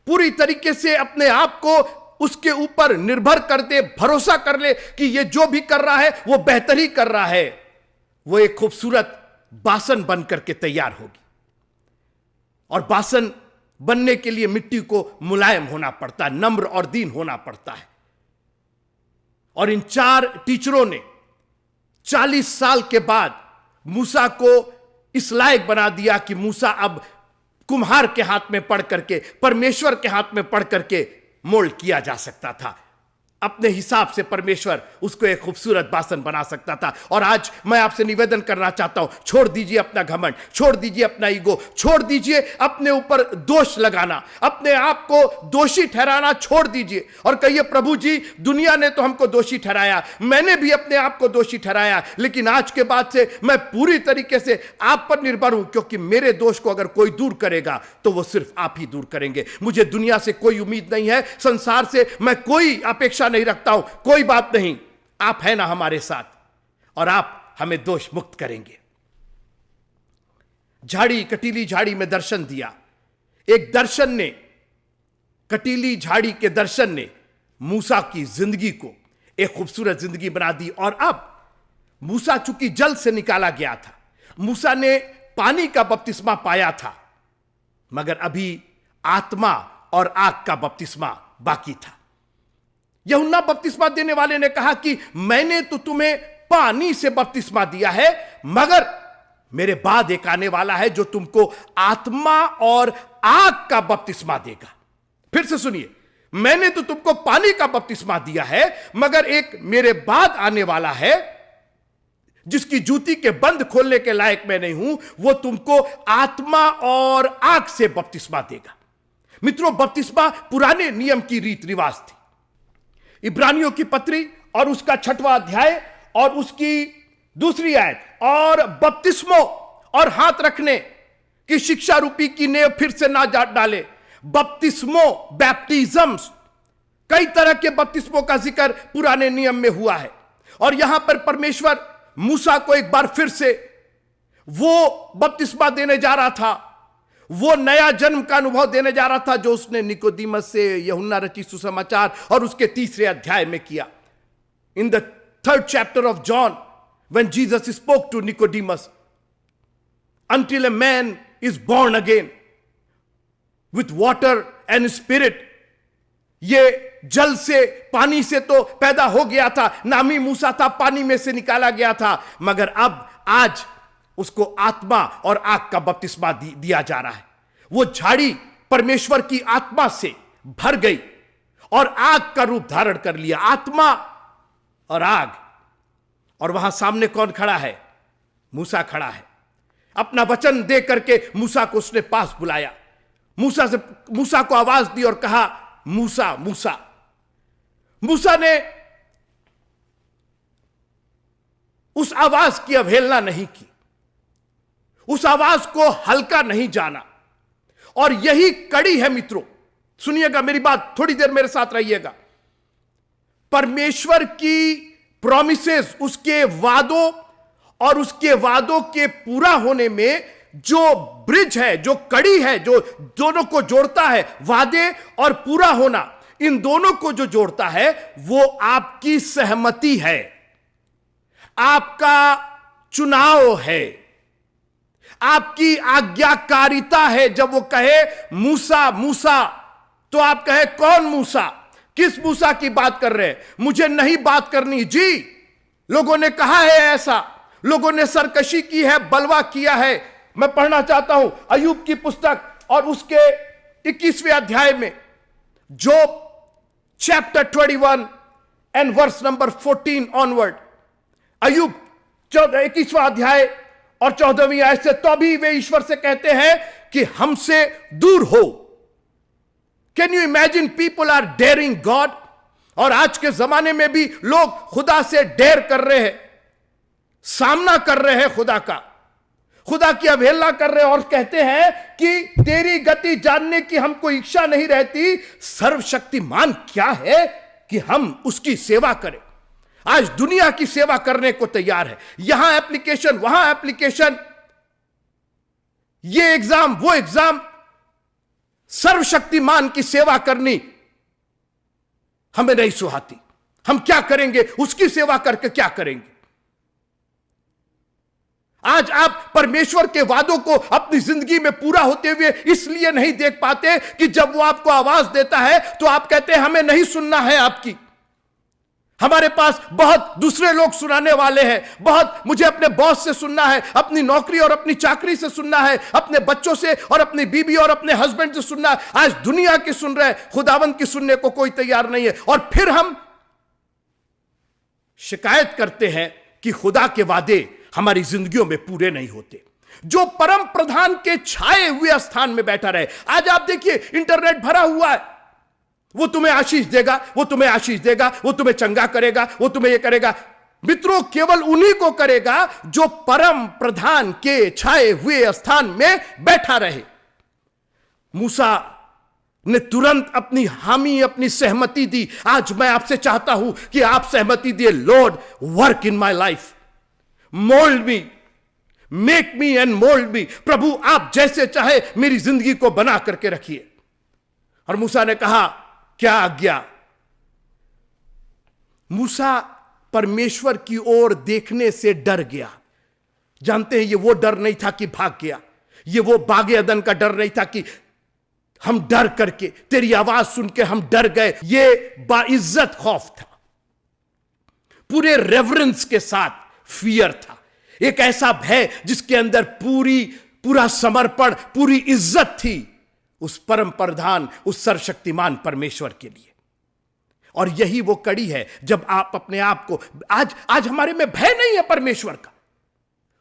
पूरी तरीके से अपने आप को उसके ऊपर निर्भर कर दे, भरोसा कर ले कि ये जो भी कर रहा है वो बेहतर ही कर रहा है, वो एक खूबसूरत बासन बन करके तैयार होगी। और बासन बनने के लिए मिट्टी को मुलायम होना पड़ता है, नम्र और दीन होना पड़ता है। और इन 4 टीचरों ने 40 साल के बाद मूसा को इस लायक बना दिया कि मूसा अब कुम्हार के हाथ में पड़ करके, परमेश्वर के हाथ में पड़ करके मोल्ड किया जा सकता था। अपने हिसाब से परमेश्वर उसको एक खूबसूरत बासन बना सकता था। और आज मैं आपसे निवेदन करना चाहता हूं, छोड़ दीजिए अपना घमंड, छोड़ दीजिए अपना ईगो, छोड़ दीजिए अपने ऊपर दोष लगाना, अपने आप को दोषी ठहराना छोड़ दीजिए और कहिए, प्रभु जी, दुनिया ने तो हमको दोषी ठहराया, मैंने भी अपने आप को दोषी ठहराया, लेकिन आज के बाद से मैं पूरी तरीके से आप पर निर्भर हूं, क्योंकि मेरे दोष को अगर कोई दूर करेगा तो वो सिर्फ आप ही दूर करेंगे। मुझे दुनिया से कोई उम्मीद नहीं है, संसार से मैं कोई अपेक्षा नहीं रखता हूं। कोई बात नहीं, आप है ना हमारे साथ और आप हमें दोष मुक्त करेंगे। झाड़ी, कटीली झाड़ी में दर्शन दिया। एक दर्शन ने, कटीली झाड़ी के दर्शन ने मूसा की जिंदगी को एक खूबसूरत जिंदगी बना दी। और अब मूसा चूंकि जल से निकाला गया था, मूसा ने पानी का बपतिस्मा पाया था, मगर अभी आत्मा और आग का बपतिस्मा बाकी था। यूहन्ना बपतिस्मा देने वाले ने कहा कि मैंने तो तुम्हें पानी से बपतिस्मा दिया है, मगर मेरे बाद एक आने वाला है जो तुमको आत्मा और आग का बपतिस्मा देगा। फिर से सुनिए, मैंने तो तुमको पानी का बपतिस्मा दिया है, मगर एक मेरे बाद आने वाला है जिसकी जूती के बंद खोलने के लायक मैं नहीं हूं, वो तुमको आत्मा और आग से बपतिस्मा देगा। मित्रों, बपतिस्मा पुराने नियम की रीत रिवाज थी। इब्रानियों की पत्री और उसका 6वां अध्याय और उसकी 2 आयत, और बपतिस्मों और हाथ रखने की शिक्षा रूपी की नेव फिर से ना डाले। बपतिस्मों, बैप्टिज्म्स, कई तरह के बपतिस्मों का जिक्र पुराने नियम में हुआ है। और यहां पर परमेश्वर मूसा को एक बार फिर से वो बपतिस्मा देने जा रहा था, वो नया जन्म का अनुभव देने जा रहा था जो उसने निकोदीमस से यूहन्ना रचित सुसमाचार और उसके 3 अध्याय में किया। In the 3rd chapter of John, when Jesus spoke to Nicodemus, until a man is born again with water and spirit, ये जल से, पानी से तो पैदा हो गया था, नामी मूसा था, पानी में से निकाला गया था, मगर अब आज उसको आत्मा और आग का बपतिस्मा दिया जा रहा है। वो झाड़ी परमेश्वर की आत्मा से भर गई और आग का रूप धारण कर लिया, आत्मा और आग। और वहां सामने कौन खड़ा है? मूसा खड़ा है। अपना वचन दे करके मूसा को उसने पास बुलाया, मूसा को आवाज दी और कहा, मूसा मूसा मूसा ने उस आवाज की अवहेलना नहीं की, उस आवाज को हल्का नहीं जाना। और यही कड़ी है मित्रों, सुनिएगा मेरी बात, थोड़ी देर मेरे साथ रहिएगा। परमेश्वर की प्रॉमिसेस, उसके वादों और उसके वादों के पूरा होने में जो ब्रिज है, जो कड़ी है, जो दोनों को जोड़ता है, वादे और पूरा होना, इन दोनों को जो जोड़ता है वो आपकी सहमति है, आपका चुनाव है, आपकी आज्ञाकारिता है। जब वो कहे मूसा मूसा, तो आप कहे कौन मूसा, किस मूसा की बात कर रहे हैं? मुझे नहीं बात करनी जी, लोगों ने कहा है ऐसा, लोगों ने सरकशी की है, बलवा किया है। मैं पढ़ना चाहता हूं अय्यूब की पुस्तक और उसके 21वें अध्याय में, Job chapter 21 and verse number 14 onward. अय्यूब 21वां अध्याय और 14वीं आयत से, तो भी वे ईश्वर से कहते हैं कि हमसे दूर हो। Can you imagine, people are daring God. और आज के जमाने में भी लोग खुदा से डेयर कर रहे हैं, सामना कर रहे हैं खुदा का, खुदा की अवहेलना कर रहे हैं और कहते हैं कि तेरी गति जानने की हमको इच्छा नहीं रहती। सर्वशक्तिमान क्या है कि हम उसकी सेवा करें। आज दुनिया की सेवा करने को तैयार है, यहां एप्लीकेशन, वहां एप्लीकेशन, ये एग्जाम, वो एग्जाम। सर्वशक्तिमान की सेवा करनी हमें नहीं सुहाती। हम क्या करेंगे? उसकी सेवा करके क्या करेंगे? आज आप परमेश्वर के वादों को अपनी जिंदगी में पूरा होते हुए इसलिए नहीं देख पाते कि जब वो आपको आवाज देता है तो आप कहते हैं हमें नहीं सुनना है आपकी, हमारे पास बहुत दूसरे लोग सुनाने वाले हैं, बहुत मुझे अपने बॉस से सुनना है, अपनी नौकरी और अपनी चाकरी से सुनना है, अपने बच्चों से और अपनी बीबी और अपने हस्बैंड से सुनना है। आज दुनिया की सुन रहे हैं, खुदावंद की सुनने को कोई तैयार नहीं है। और फिर हम शिकायत करते हैं कि खुदा के वादे हमारी जिंदगियों में पूरे नहीं होते। जो परम प्रधान के छाए हुए स्थान में बैठा रहे। आज आप देखिए इंटरनेट भरा हुआ है, वो तुम्हें आशीष देगा, वो तुम्हें आशीष देगा, वो तुम्हें चंगा करेगा, वो तुम्हें ये करेगा। मित्रों, केवल उन्हीं को करेगा जो परम प्रधान के छाए हुए स्थान में बैठा रहे। मूसा ने तुरंत अपनी हामी, अपनी सहमति दी। आज मैं आपसे चाहता हूं कि आप सहमति दिए, lord work in my life, mould me, make me and mould me. प्रभु आप जैसे चाहे मेरी जिंदगी को बना करके रखिए। और मूसा ने कहा क्या आज्ञा? मूसा परमेश्वर की ओर देखने से डर गया। जानते हैं, ये वो डर नहीं था कि भाग गया, ये वो बागे अदन का डर नहीं था कि हम डर करके तेरी आवाज सुन के हम डर गए। ये बाइज्जत खौफ था, पूरे रेवरेंस के साथ फियर था, एक ऐसा भय जिसके अंदर पूरा समर्पण, पूरी इज्जत थी उस परम प्रधान, उस सर्वशक्तिमान परमेश्वर के लिए। और यही वो कड़ी है जब आप अपने आप को, आज हमारे में भय नहीं है परमेश्वर का,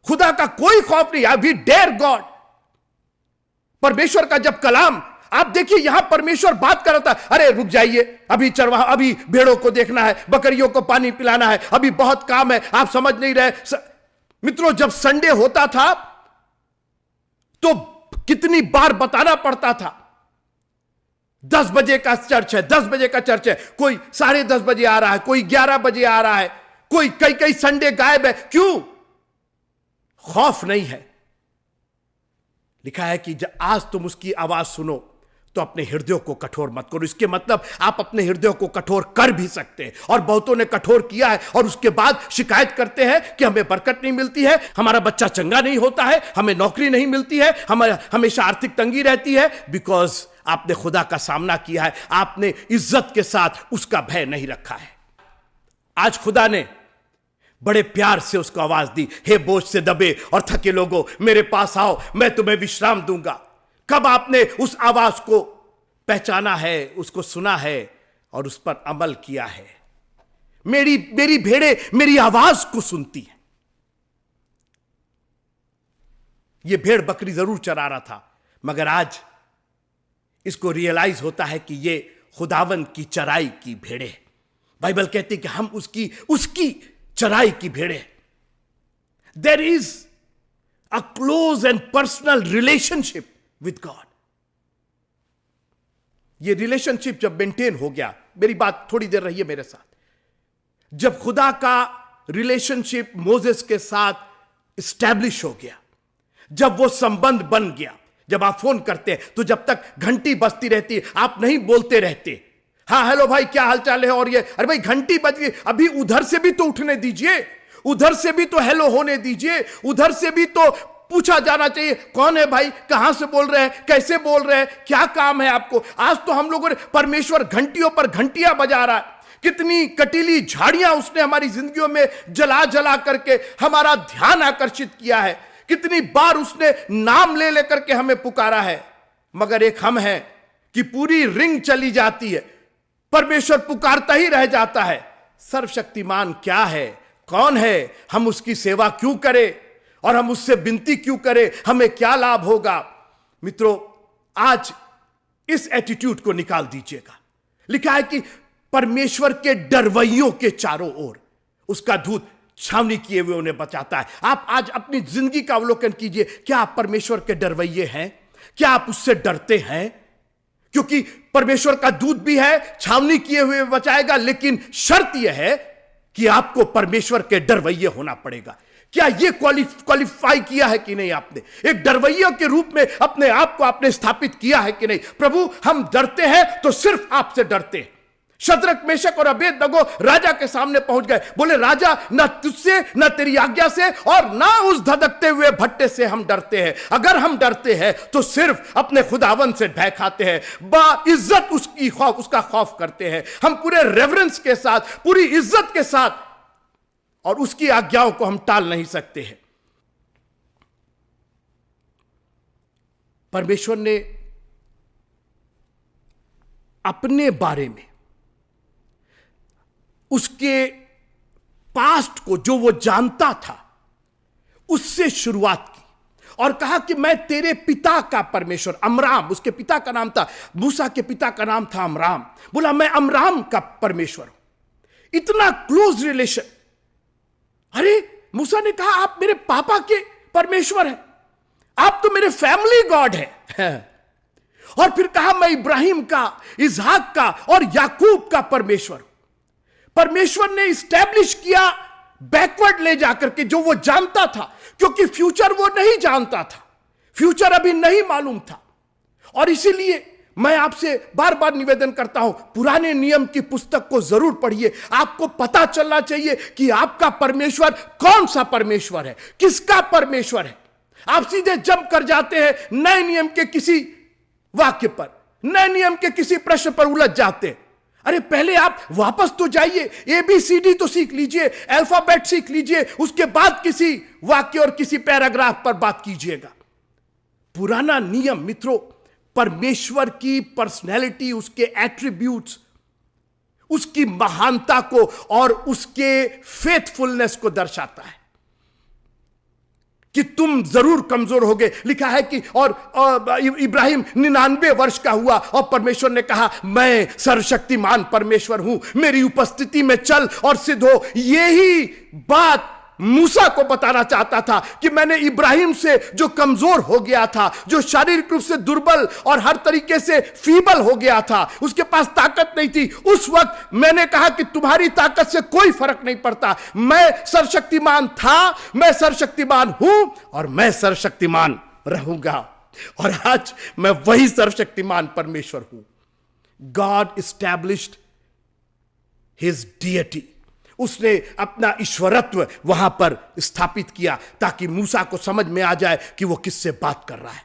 खुदा का कोई खौफ नहीं। We dare God. परमेश्वर का जब कलाम, आप देखिए यहां परमेश्वर बात कर रहा था, अरे रुक जाइए, अभी चरवाहा, अभी भेड़ों को देखना है, बकरियों को पानी पिलाना है, अभी बहुत काम है, आप समझ नहीं रहे। मित्रों, जब संडे होता था तो कितनी बार बताना पड़ता था, 10 बजे का चर्च है, 10 बजे का चर्च है, कोई 10:30 बजे आ रहा है, कोई 11 बजे आ रहा है, कोई कई संडे गायब है। क्यों? खौफ नहीं है। लिखा है कि जब आज तुम उसकी आवाज सुनो तो अपने हृदयों को कठोर मत करो। इसके मतलब आप अपने हृदयों को कठोर कर भी सकते हैं, और बहुतों ने कठोर किया है और उसके बाद शिकायत करते हैं कि हमें बरकत नहीं मिलती है, हमारा बच्चा चंगा नहीं होता है, हमें नौकरी नहीं मिलती है, हमें हमेशा आर्थिक तंगी रहती है। बिकॉज आपने खुदा का सामना किया है, आपने इज्जत के साथ उसका भय नहीं रखा है। आज खुदा ने बड़े प्यार से उसको आवाज दी, हे बोझ से दबे और थके लोगों, मेरे पास आओ, मैं तुम्हें विश्राम दूंगा। कब आपने उस आवाज को पहचाना है, उसको सुना है और उस पर अमल किया है? मेरी भेड़ें मेरी आवाज को सुनती है। यह भेड़ बकरी जरूर चरा रहा था, मगर आज इसको रियलाइज होता है कि यह खुदावन की चराई की भेड़े। बाइबल कहती कि हम उसकी चराई की भेड़े। There is a close and personal relationship with God. ये रिलेशनशिप जब मेंटेन हो गया, मेरी बात थोड़ी देर रही है मेरे साथ, जब खुदा का रिलेशनशिप मोसेस के साथ स्टैब्लिश हो गया, जब वो संबंध बन गया, जब आप फोन करते हैं तो जब तक घंटी बजती रहती, आप नहीं बोलते रहते, हाँ हेलो भाई क्या हालचाल है, और ये अरे भाई घंटी बज गई, अभी उधर से भी तो उठने दीजिए, उधर से भी तो हेलो होने दीजिए, उधर से भी तो पूछा जाना चाहिए कौन है भाई, कहां से बोल रहे हैं, कैसे बोल रहे हैं, क्या काम है आपको। आज तो हम लोगों ने, परमेश्वर घंटियों पर घंटियां बजा रहा है। कितनी कटीली झाड़ियां उसने हमारी जिंदगियों में जला जला करके हमारा ध्यान आकर्षित किया है। कितनी बार उसने नाम ले लेकर के हमें पुकारा है, मगर एक हम हैं कि पूरी रिंग चली जाती है, परमेश्वर पुकारता ही रह जाता है। सर्वशक्तिमान क्या है, कौन है, हम उसकी सेवा क्यों करें और हम उससे विनती क्यों करें, हमें क्या लाभ होगा। मित्रों, आज इस एटीट्यूड को निकाल दीजिएगा। लिखा है कि परमेश्वर के डरवैयों के चारों ओर उसका दूत छावनी किए हुए उन्हें बचाता है। आप आज अपनी जिंदगी का अवलोकन कीजिए, क्या आप परमेश्वर के डरवैये हैं? क्या आप उससे डरते हैं? क्योंकि परमेश्वर का दूत भी है, छावनी किए हुए बचाएगा, लेकिन शर्त यह है कि आपको परमेश्वर के डरवैये होना पड़ेगा। क्या यह क्वालिफाई किया है कि नहीं आपने? एक डरवैया के रूप में अपने आप को आपने स्थापित किया है कि नहीं? प्रभु हम डरते हैं तो सिर्फ आपसे डरते हैं। शद्रक, मेशक और अबेदनगो राजा के सामने पहुंच गए, बोले राजा ना तुझसे, ना तेरी आज्ञा से और ना उस धधकते हुए भट्टे से हम डरते हैं। अगर हम डरते हैं तो सिर्फ अपने खुदावन से भय खाते हैं, बाइज्जत उसका खौफ करते हैं। हम पूरे रेवरेंस के साथ, पूरी इज्जत के साथ, और उसकी आज्ञाओं को हम टाल नहीं सकते हैं। परमेश्वर ने अपने बारे में, उसके पास्ट को जो वो जानता था, उससे शुरुआत की और कहा कि मैं तेरे पिता का परमेश्वर, अमराम उसके पिता का नाम था, मूसा के पिता का नाम था अमराम, बोला मैं अमराम का परमेश्वर हूं। इतना क्लोज रिलेशन। अरे मूसा ने कहा आप मेरे पापा के परमेश्वर हैं, आप तो मेरे फैमिली गॉड हैं। और फिर कहा मैं इब्राहिम का, इसहाक का और याकूब का परमेश्वर हूं। परमेश्वर ने स्टैब्लिश किया बैकवर्ड ले जाकर के, जो वो जानता था, क्योंकि फ्यूचर वो नहीं जानता था, फ्यूचर अभी नहीं मालूम था। और इसीलिए मैं आपसे बार बार निवेदन करता हूं, पुराने नियम की पुस्तक को जरूर पढ़िए। आपको पता चलना चाहिए कि आपका परमेश्वर कौन सा परमेश्वर है, किसका परमेश्वर है। आप सीधे जंप कर जाते हैं नए नियम के किसी वाक्य पर, नए नियम के किसी प्रश्न पर उलझ जाते हैं। अरे पहले आप वापस तो जाइए, ABCD तो सीख लीजिए, अल्फाबेट सीख लीजिए, उसके बाद किसी वाक्य और किसी पैराग्राफ पर बात कीजिएगा। पुराना नियम मित्रों परमेश्वर की पर्सनैलिटी, उसके एट्रीब्यूट्स, उसकी महानता को और उसके फेथफुलनेस को दर्शाता है कि तुम जरूर कमजोर होगे। लिखा है कि और इब्राहिम 99 वर्ष का हुआ और परमेश्वर ने कहा मैं सर्वशक्तिमान परमेश्वर हूं, मेरी उपस्थिति में चल और सिद्ध हो। यही बात मूसा को बताना चाहता था कि मैंने इब्राहिम से, जो कमजोर हो गया था, जो शारीरिक रूप से दुर्बल और हर तरीके से फीबल हो गया था, उसके पास ताकत नहीं थी, उस वक्त मैंने कहा कि तुम्हारी ताकत से कोई फर्क नहीं पड़ता, मैं सर्वशक्तिमान था, मैं सर्वशक्तिमान हूं और मैं सर्वशक्तिमान रहूंगा। और आज मैं वही सर्वशक्तिमान परमेश्वर हूं। गॉड एस्टैब्लिश्ड हिज डियटी, उसने अपना ईश्वरत्व वहां पर स्थापित किया ताकि मूसा को समझ में आ जाए कि वो किससे बात कर रहा है।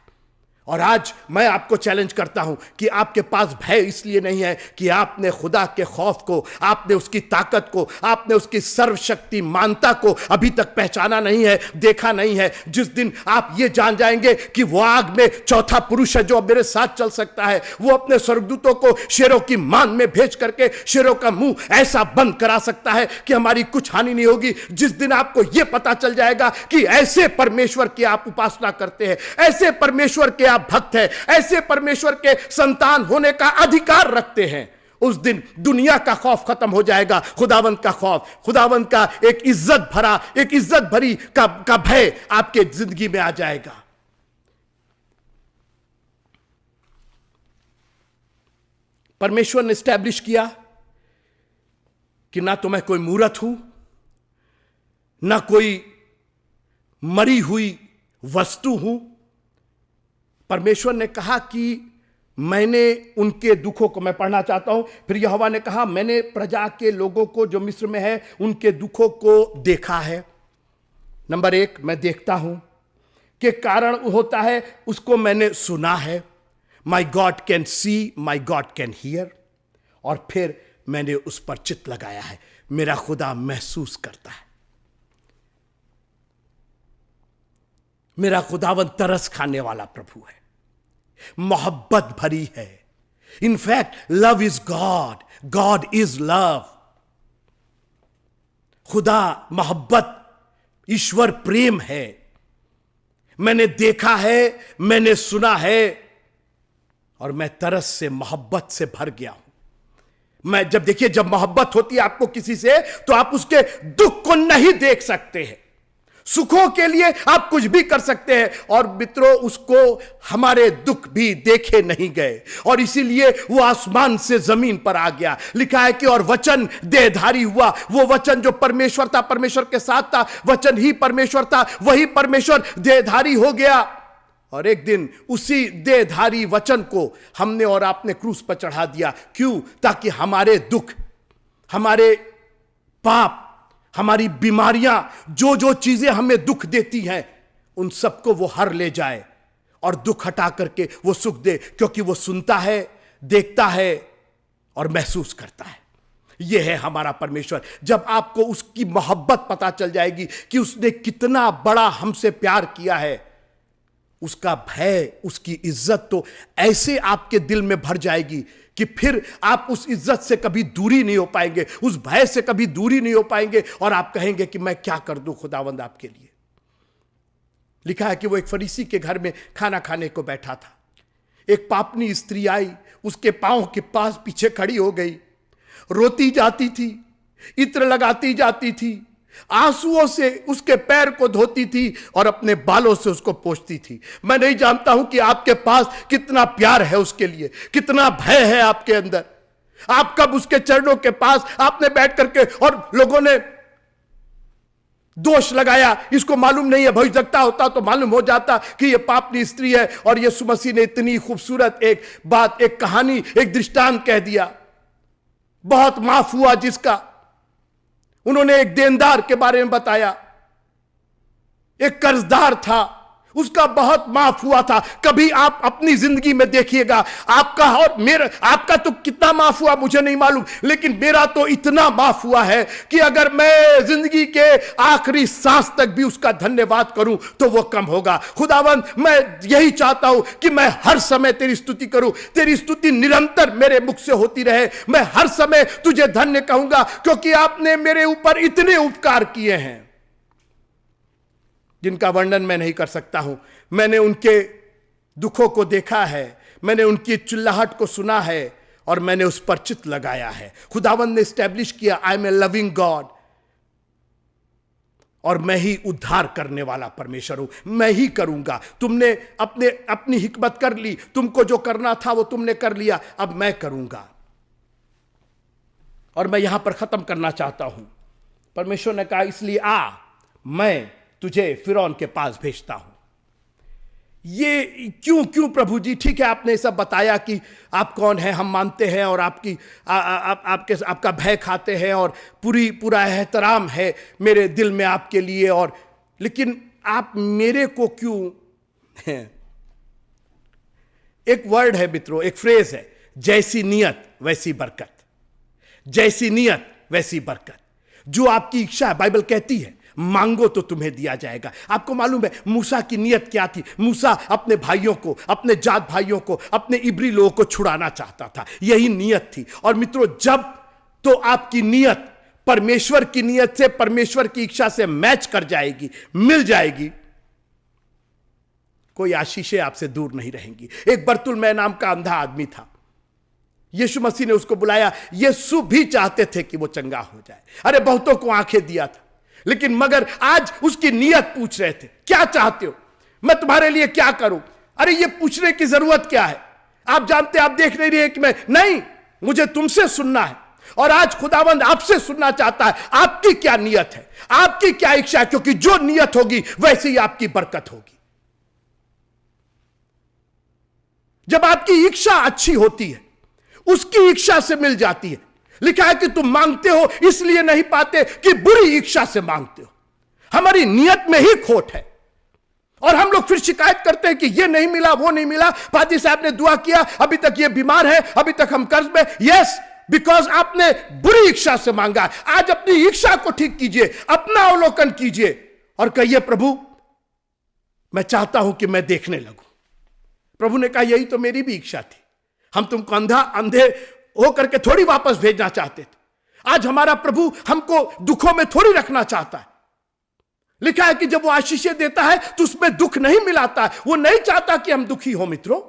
और आज मैं आपको चैलेंज करता हूं कि आपके पास भय इसलिए नहीं है कि आपने खुदा के खौफ को, आपने उसकी ताकत को, आपने उसकी सर्वशक्तिमानता को अभी तक पहचाना नहीं है, देखा नहीं है। जिस दिन आप ये जान जाएंगे कि वो आग में चौथा पुरुष है जो अब मेरे साथ चल सकता है, वो अपने स्वर्गदूतों को शेरों की मान में भेज करके शेरों का मुंह ऐसा बंद करा सकता है कि हमारी कुछ हानि नहीं होगी। जिस दिन आपको यह पता चल जाएगा कि ऐसे परमेश्वर की आप उपासना करते हैं, ऐसे परमेश्वर के आप भक्त हैं, ऐसे परमेश्वर के संतान होने का अधिकार रखते हैं, उस दिन दुनिया का खौफ खत्म हो जाएगा, खुदावंद का खौफ, खुदावंद का एक इज्जत भरी का भय आपके जिंदगी में आ जाएगा। परमेश्वर ने एस्टैब्लिश किया कि ना तो मैं कोई मूर्त हूं, ना कोई मरी हुई वस्तु हूं। परमेश्वर ने कहा कि मैंने उनके दुखों को, मैं पढ़ना चाहता हूं, फिर यहोवा ने कहा मैंने प्रजा के लोगों को जो मिस्र में है उनके दुखों को देखा है। नंबर 1, मैं देखता हूं कि कारण होता है, उसको मैंने सुना है। My God can see, my God can hear. और फिर मैंने उस पर चित्त लगाया है, मेरा खुदा महसूस करता है। मेरा खुदावन तरस खाने वाला प्रभु है, मोहब्बत भरी है। In fact love is God, God is love. खुदा मोहब्बत, ईश्वर प्रेम है। मैंने देखा है, मैंने सुना है, और मैं तरस से, मोहब्बत से भर गया हूं। मैं जब मोहब्बत होती है आपको किसी से, तो आप उसके दुख को नहीं देख सकते हैं। सुखों के लिए आप कुछ भी कर सकते हैं, और मित्रों उसको हमारे दुख भी देखे नहीं गए, और इसीलिए वो आसमान से जमीन पर आ गया। लिखा है कि और वचन देहधारी हुआ। वो वचन जो परमेश्वर था, परमेश्वर के साथ था, वचन ही परमेश्वर था, वही परमेश्वर देहधारी हो गया। और एक दिन उसी देहधारी वचन को हमने और आपने क्रूस पर चढ़ा दिया। क्यों? ताकि हमारे दुख, हमारे पाप, हमारी बीमारियां, जो चीजें हमें दुख देती हैं, उन सबको वो हर ले जाए और दुख हटा करके वो सुख दे, क्योंकि वो सुनता है, देखता है और महसूस करता है। यह है हमारा परमेश्वर। जब आपको उसकी मोहब्बत पता चल जाएगी कि उसने कितना बड़ा हमसे प्यार किया है, उसका भय, उसकी इज्जत तो ऐसे आपके दिल में भर जाएगी कि फिर आप उस इज्जत से कभी दूरी नहीं हो पाएंगे, उस भय से कभी दूरी नहीं हो पाएंगे, और आप कहेंगे कि मैं क्या कर दूं खुदावंद आपके लिए। लिखा है कि वो एक फरीसी के घर में खाना खाने को बैठा था। एक पापनी स्त्री आई, उसके पांव के पास पीछे खड़ी हो गई, रोती जाती थी, इत्र लगाती जाती थी, आंसुओं से उसके पैर को धोती थी और अपने बालों से उसको पोंछती थी। मैं नहीं जानता हूं कि आपके पास कितना प्यार है उसके लिए, कितना भय है आपके अंदर। आप कब उसके चरणों के पास आपने बैठ करके, और लोगों ने दोष लगाया, इसको मालूम नहीं है, भविष्यवक्ता होता तो मालूम हो जाता कि यह पापनी स्त्री है। और यीशु मसीह ने इतनी खूबसूरत एक बात, एक कहानी, एक दृष्टांत कह दिया। बहुत माफ हुआ जिसका। उन्होंने एक देनदार के बारे में बताया, एक कर्जदार था, उसका बहुत माफ हुआ था। कभी आप अपनी जिंदगी में देखिएगा, आपका और मेरा, आपका तो कितना माफ हुआ मुझे नहीं मालूम, लेकिन मेरा तो इतना माफ हुआ है कि अगर मैं जिंदगी के आखिरी सांस तक भी उसका धन्यवाद करूं तो वो कम होगा। खुदावंद, मैं यही चाहता हूं कि मैं हर समय तेरी स्तुति करूं, तेरी स्तुति निरंतर मेरे मुख से होती रहे। मैं हर समय तुझे धन्य कहूंगा, क्योंकि आपने मेरे ऊपर इतने उपकार किए हैं जिनका वर्णन मैं नहीं कर सकता हूं। मैंने उनके दुखों को देखा है, मैंने उनकी चिल्लाहट को सुना है, और मैंने उस पर चित्त लगाया है। खुदावंद ने एस्टैब्लिश किया, I am a loving God, और मैं ही उद्धार करने वाला परमेश्वर हूं, मैं ही करूंगा। तुमने अपनी हिकमत कर ली, तुमको जो करना था वो तुमने कर लिया, अब मैं करूंगा। और मैं यहां पर खत्म करना चाहता हूं। परमेश्वर ने कहा, इसलिए आ, मैं तुझे फिरौन के पास भेजता हूं। ये क्यों प्रभु जी? ठीक है, आपने सब बताया कि आप कौन हैं, हम मानते हैं, और आपका भय खाते हैं, और पूरा एहतराम है मेरे दिल में आपके लिए, और लेकिन आप मेरे को क्यों हैं? एक वर्ड है मित्रों, एक फ्रेज है, जैसी नियत वैसी बरकत। जैसी नियत वैसी बरकत। जो आपकी इच्छा है, बाइबल कहती है, मांगो तो तुम्हें दिया जाएगा। आपको मालूम है मूसा की नियत क्या थी? मूसा अपने भाइयों को, अपने जात भाइयों को, अपने इब्री लोगों को छुड़ाना चाहता था, यही नियत थी। और मित्रों, जब तो आपकी नियत परमेश्वर की नियत से, परमेश्वर की इच्छा से मैच कर जाएगी, मिल जाएगी, कोई आशीषें आपसे दूर नहीं रहेंगी। एक बर्तुलमै नाम का अंधा आदमी था। यीशु मसीह ने उसको बुलाया। यीशु भी चाहते थे कि वो चंगा हो जाए। अरे बहुतों को आंखें दिया था, लेकिन मगर आज उसकी नीयत पूछ रहे थे, क्या चाहते हो, मैं तुम्हारे लिए क्या करूं? अरे ये पूछने की जरूरत क्या है? आप जानते, आप देख नहीं रहे कि मैं नहीं, मुझे तुमसे सुनना है। और आज खुदावंद आपसे सुनना चाहता है, आपकी क्या नीयत है, आपकी क्या इच्छा है, क्योंकि जो नीयत होगी वैसे ही आपकी बरकत होगी। जब आपकी इच्छा अच्छी होती है, उसकी इच्छा से मिल जाती है। लिखा है कि तुम मांगते हो इसलिए नहीं पाते कि बुरी इच्छा से मांगते हो। हमारी नियत में ही खोट है और हम लोग फिर शिकायत करते हैं कि ये नहीं मिला, वो नहीं मिला, पादी साहब ने दुआ किया, अभी तक ये बीमार है, अभी तक हम कर्ज में। यस, बिकॉज आपने बुरी इच्छा से मांगा। आज अपनी इच्छा को ठीक कीजिए, अपना अवलोकन कीजिए और कहिए, प्रभु मैं चाहता हूं कि मैं देखने लगूं। प्रभु ने कहा, यही तो मेरी भी इच्छा थी। हम तुमको अंधे होकर के थोड़ी वापस भेजना चाहते थे। आज हमारा प्रभु हमको दुखों में थोड़ी रखना चाहता है। लिखा है कि जब वो आशीषें देता है तो उसमें दुख नहीं मिलाता है। वो नहीं चाहता कि हम दुखी हो मित्रों।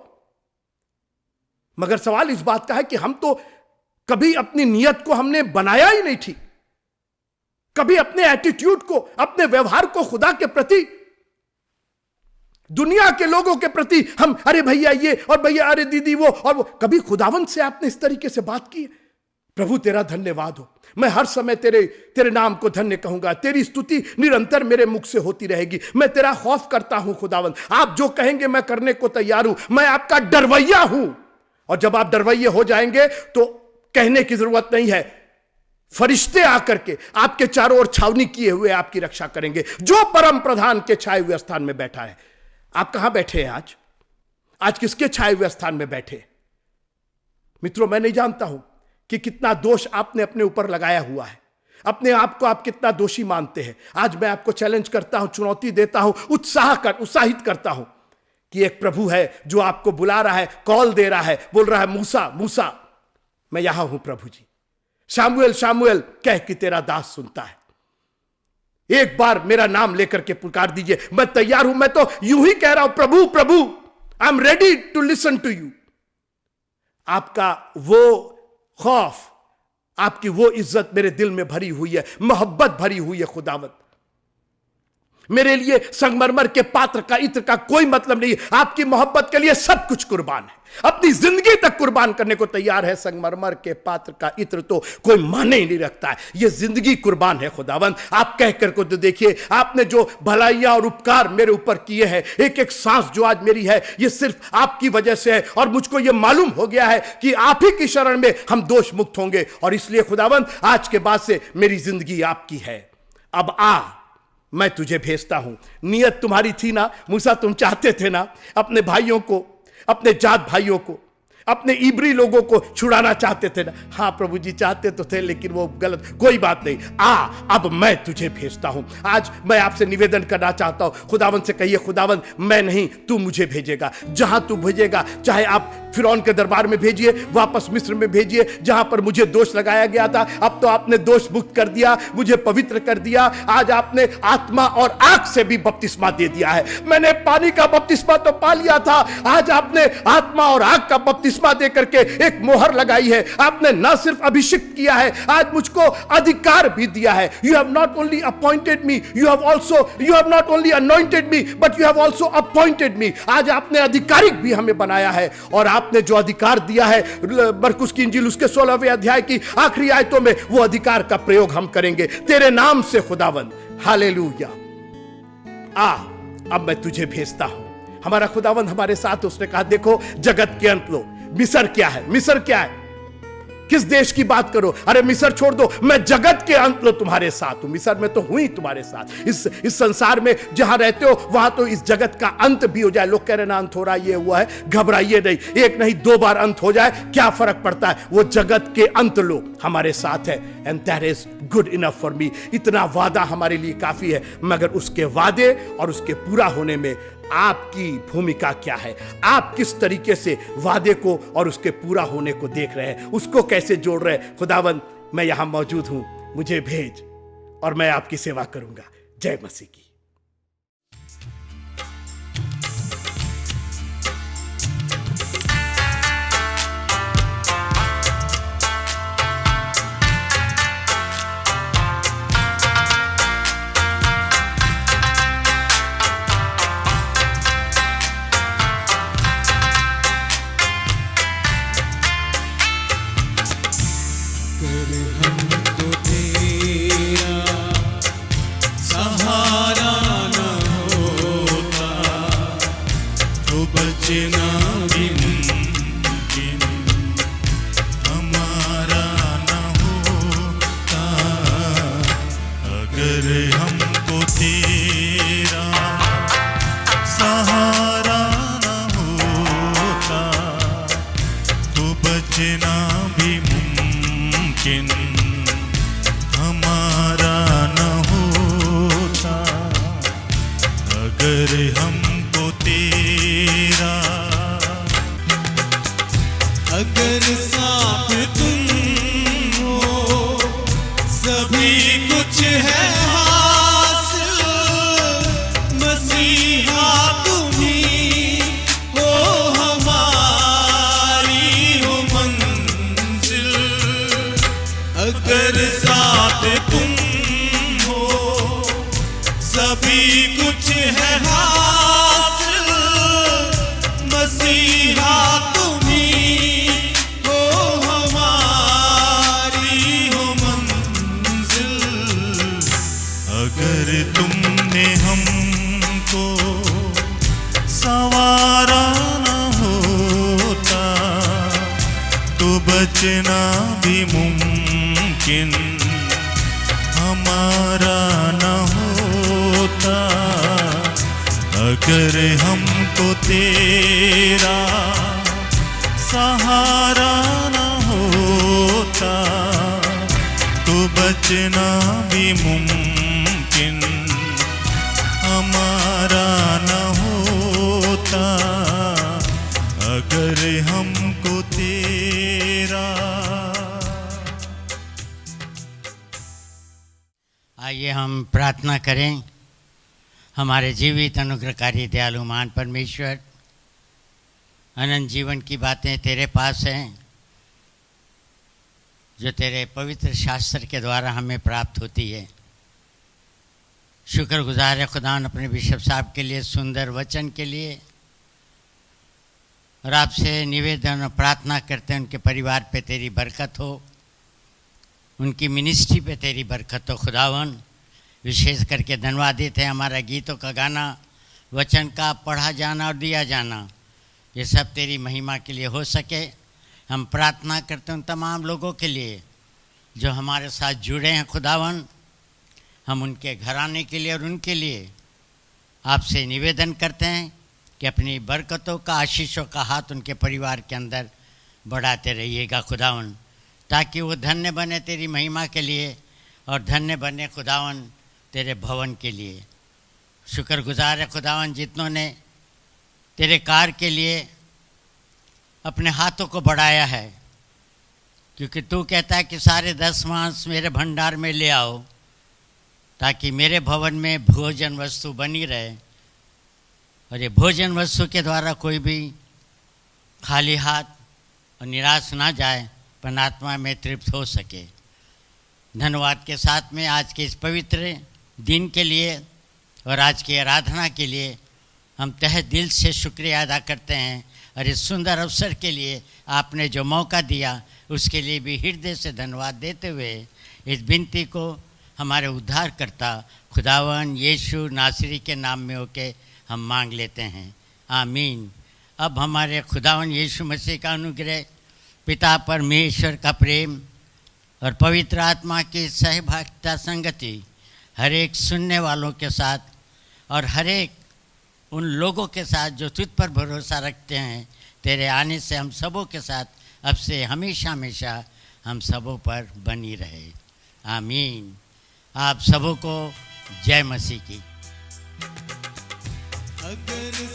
मगर सवाल इस बात का है कि हम तो कभी अपनी नियत को हमने बनाया ही नहीं ठीक। कभी अपने एटीट्यूड को, अपने व्यवहार को खुदा के प्रति, दुनिया के लोगों के प्रति हम, अरे भैया ये और भैया अरे दीदी वो और वो, कभी खुदावंत से आपने इस तरीके से बात की? प्रभु तेरा धन्यवाद हो, मैं हर समय तेरे नाम को धन्य कहूंगा, तेरी स्तुति निरंतर मेरे मुख से होती रहेगी। मैं तेरा खौफ करता हूं खुदावंत, आप जो कहेंगे मैं करने को तैयार हूं। मैं आपका डरवैया हूं। और जब आप डरवैये हो जाएंगे तो कहने की जरूरत नहीं है, फरिश्ते आकर के आपके चारों ओर छावनी किए हुए आपकी रक्षा करेंगे। जो परम प्रधान के छाए हुए स्थान में बैठा है। आप कहां बैठे हैं आज? आज किसके छाए हुए स्थान में बैठे? मित्रों, मैं नहीं जानता हूं कि कितना दोष आपने अपने ऊपर लगाया हुआ है, अपने आप को आप कितना दोषी मानते हैं। आज मैं आपको चैलेंज करता हूं, चुनौती देता हूं, उत्साहित करता हूं कि एक प्रभु है जो आपको बुला रहा है, कॉल दे रहा है, बोल रहा है, मूसा मूसा मैं यहां हूं प्रभु जी। शामुएल शामुएल कह कि तेरा दास सुनता है। एक बार मेरा नाम लेकर के पुकार दीजिए, मैं तैयार हूं। मैं तो यूं ही कह रहा हूं, प्रभु प्रभु, I am ready to listen to you. आपका वो खौफ, आपकी वो इज्जत मेरे दिल में भरी हुई है, मोहब्बत भरी हुई है खुदावत। मेरे लिए संगमरमर के पात्र का इत्र का कोई मतलब नहीं। आपकी मोहब्बत के लिए सब कुछ कुर्बान है, अपनी जिंदगी तक कुर्बान करने को तैयार है। संगमरमर के पात्र का इत्र तो कोई माने ही नहीं रखता है, यह जिंदगी कुर्बान है खुदावंत। आप कह कर को तो देखिए, आपने जो भलाइयां और उपकार मेरे ऊपर किए हैं, एक एक सांस जो आज मेरी है, यह सिर्फ आपकी वजह से है। और मुझको यह मालूम हो गया है कि आप ही की शरण में हम दोष मुक्त होंगे। और इसलिए खुदावंत, आज के बाद से मेरी जिंदगी आपकी है। अब आ, मैं तुझे भेजता हूं। नियत तुम्हारी थी ना मूसा, तुम चाहते थे ना अपने भाइयों को, अपने जात भाइयों को, अपने इब्री लोगों को छुड़ाना चाहते थे ना? हाँ प्रभु जी, चाहते तो थे, लेकिन वो गलत। कोई बात नहीं, आ, अब मैं तुझे भेजता हूं। आज मैं आपसे निवेदन करना चाहता हूं, खुदावंत से कहिए, खुदावंत मैं नहीं, तू मुझे भेजेगा। जहां तू भेजेगा, चाहे आप फिरौन के दरबार में भेजिए, वापस मिस्र में भेजिए, जहां पर मुझे दोष लगाया गया था। अब तो आपने दोष मुक्त कर दिया, मुझे पवित्र कर दिया। आज आपने आत्मा और आग से भी बपतिस्मा दे दिया है। मैंने पानी का बपतिस्मा तो पा लिया था, आज आपने आत्मा और आग का बपतिस्मा दे करके एक मोहर लगाई है। आपने न सिर्फ अभिषिक्त किया है, आज मुझको अधिकार भी दिया है। You have not only appointed me, you have not only anointed me, but you have also appointed me. आज आपने अधिकारिक भी हमें बनाया है। और आपने जो अधिकार दिया है, मरकुस की इंजील उसके 16वें अध्याय की आखिरी आयतों में, वो अधिकार का प्रयोग हम करेंगे तेरे नाम से खुदावंद। हालेलुया। आ, अब मैं तुझे भेजता हूं। हमारा खुदावंद हमारे साथ, उसने कहा, देखो जगत के अंत लो। मिस्र क्या है? मिस्र क्या है? किस देश की बात करो? अरे मिस्र छोड़ दो, मैं जगत के अंत लो तुम्हारे साथ हूं। मिस्र में तो हुई तुम्हारे साथ, इस संसार में जहां रहते हो वहां तो इस जगत का अंत भी हो जाए। लोग कह रहे ना अंत हो रहा, ये हुआ है, घबराइए नहीं, एक नहीं 2 बार अंत हो जाए, क्या फर्क पड़ता है? वो जगत के अंत लो हमारे साथ है। And that is good enough for me. इतना वादा हमारे लिए काफी है। मगर उसके वादे और उसके पूरा होने में आपकी भूमिका क्या है? आप किस तरीके से वादे को और उसके पूरा होने को देख रहे हैं, उसको कैसे जोड़ रहे हैं? खुदावंद, मैं यहां मौजूद हूं, मुझे भेज और मैं आपकी सेवा करूंगा। जय मसीह की। अगर हमको तेरा सहारा न होता तो बचना भी मुमकिन हमारा न होता। अगर हमको तेरा अगर साथ तुम हो सभी कुछ है हासिल, मसीहा तुम्ही हो हमारी हो मंजिल। अगर साथ तुम हो सभी कुछ है हासिल, मसीहा तुम्ही हो हमारी हो मंजिल। अगर तुमने हमको संवारा न होता तो बचना भी मुमकिन हमारा न होता। अगर हमको तेरा सहारा न होता तो बचना भी मुमकिन हमारा न होता। अगर हमको तेरा। आइए हम प्रार्थना करें। हमारे जीवित अनुग्रहकारी दयालु महान परमेश्वर, अनंत जीवन की बातें तेरे पास हैं जो तेरे पवित्र शास्त्र के द्वारा हमें प्राप्त होती है। शुक्रगुजार है खुदावन अपने बिशप साहब के लिए, सुंदर वचन के लिए, और आपसे निवेदन और प्रार्थना करते हैं उनके परिवार पे तेरी बरकत हो, उनकी मिनिस्ट्री पे तेरी बरकत हो। खुदावन विशेष करके धन्यवादित है हमारा गीतों का गाना, वचन का पढ़ा जाना और दिया जाना, ये सब तेरी महिमा के लिए हो सके। हम प्रार्थना करते हैं उन तमाम लोगों के लिए जो हमारे साथ जुड़े हैं खुदावन। हम उनके घराने के लिए और उनके लिए आपसे निवेदन करते हैं कि अपनी बरकतों का, आशीषों का हाथ उनके परिवार के अंदर बढ़ाते रहिएगा खुदावन, ताकि वो धन्य बने तेरी महिमा के लिए और धन्य बने खुदावन तेरे भवन के लिए। शुक्रगुजार है खुदावन जितनों ने तेरे कार्य के लिए अपने हाथों को बढ़ाया है, क्योंकि तू कहता है कि सारे 10 मांस मेरे भंडार में ले आओ ताकि मेरे भवन में भोजन वस्तु बनी रहे, और ये भोजन वस्तु के द्वारा कोई भी खाली हाथ और निराश ना जाए, पर आत्मा में तृप्त हो सके। धन्यवाद के साथ में आज के इस पवित्र दिन के लिए और आज की आराधना के लिए हम तहे दिल से शुक्रिया अदा करते हैं, और इस सुंदर अवसर के लिए आपने जो मौका दिया उसके लिए भी हृदय से धन्यवाद देते हुए इस विनती को हमारे उद्धारकर्ता खुदावन यीशु नासरी के नाम में होके हम मांग लेते हैं, आमीन। अब हमारे खुदावन यीशु मसीह का अनुग्रह, पिता परमेश्वर का प्रेम और पवित्र आत्मा की सहभागिता संगति हर एक सुनने वालों के साथ और हर एक उन लोगों के साथ जो तुझ पर भरोसा रखते हैं, तेरे आने से हम सबों के साथ अब से हमेशा हमेशा हम सबों पर बनी रहे, आमीन। आप सबों को जय मसीह की। अगर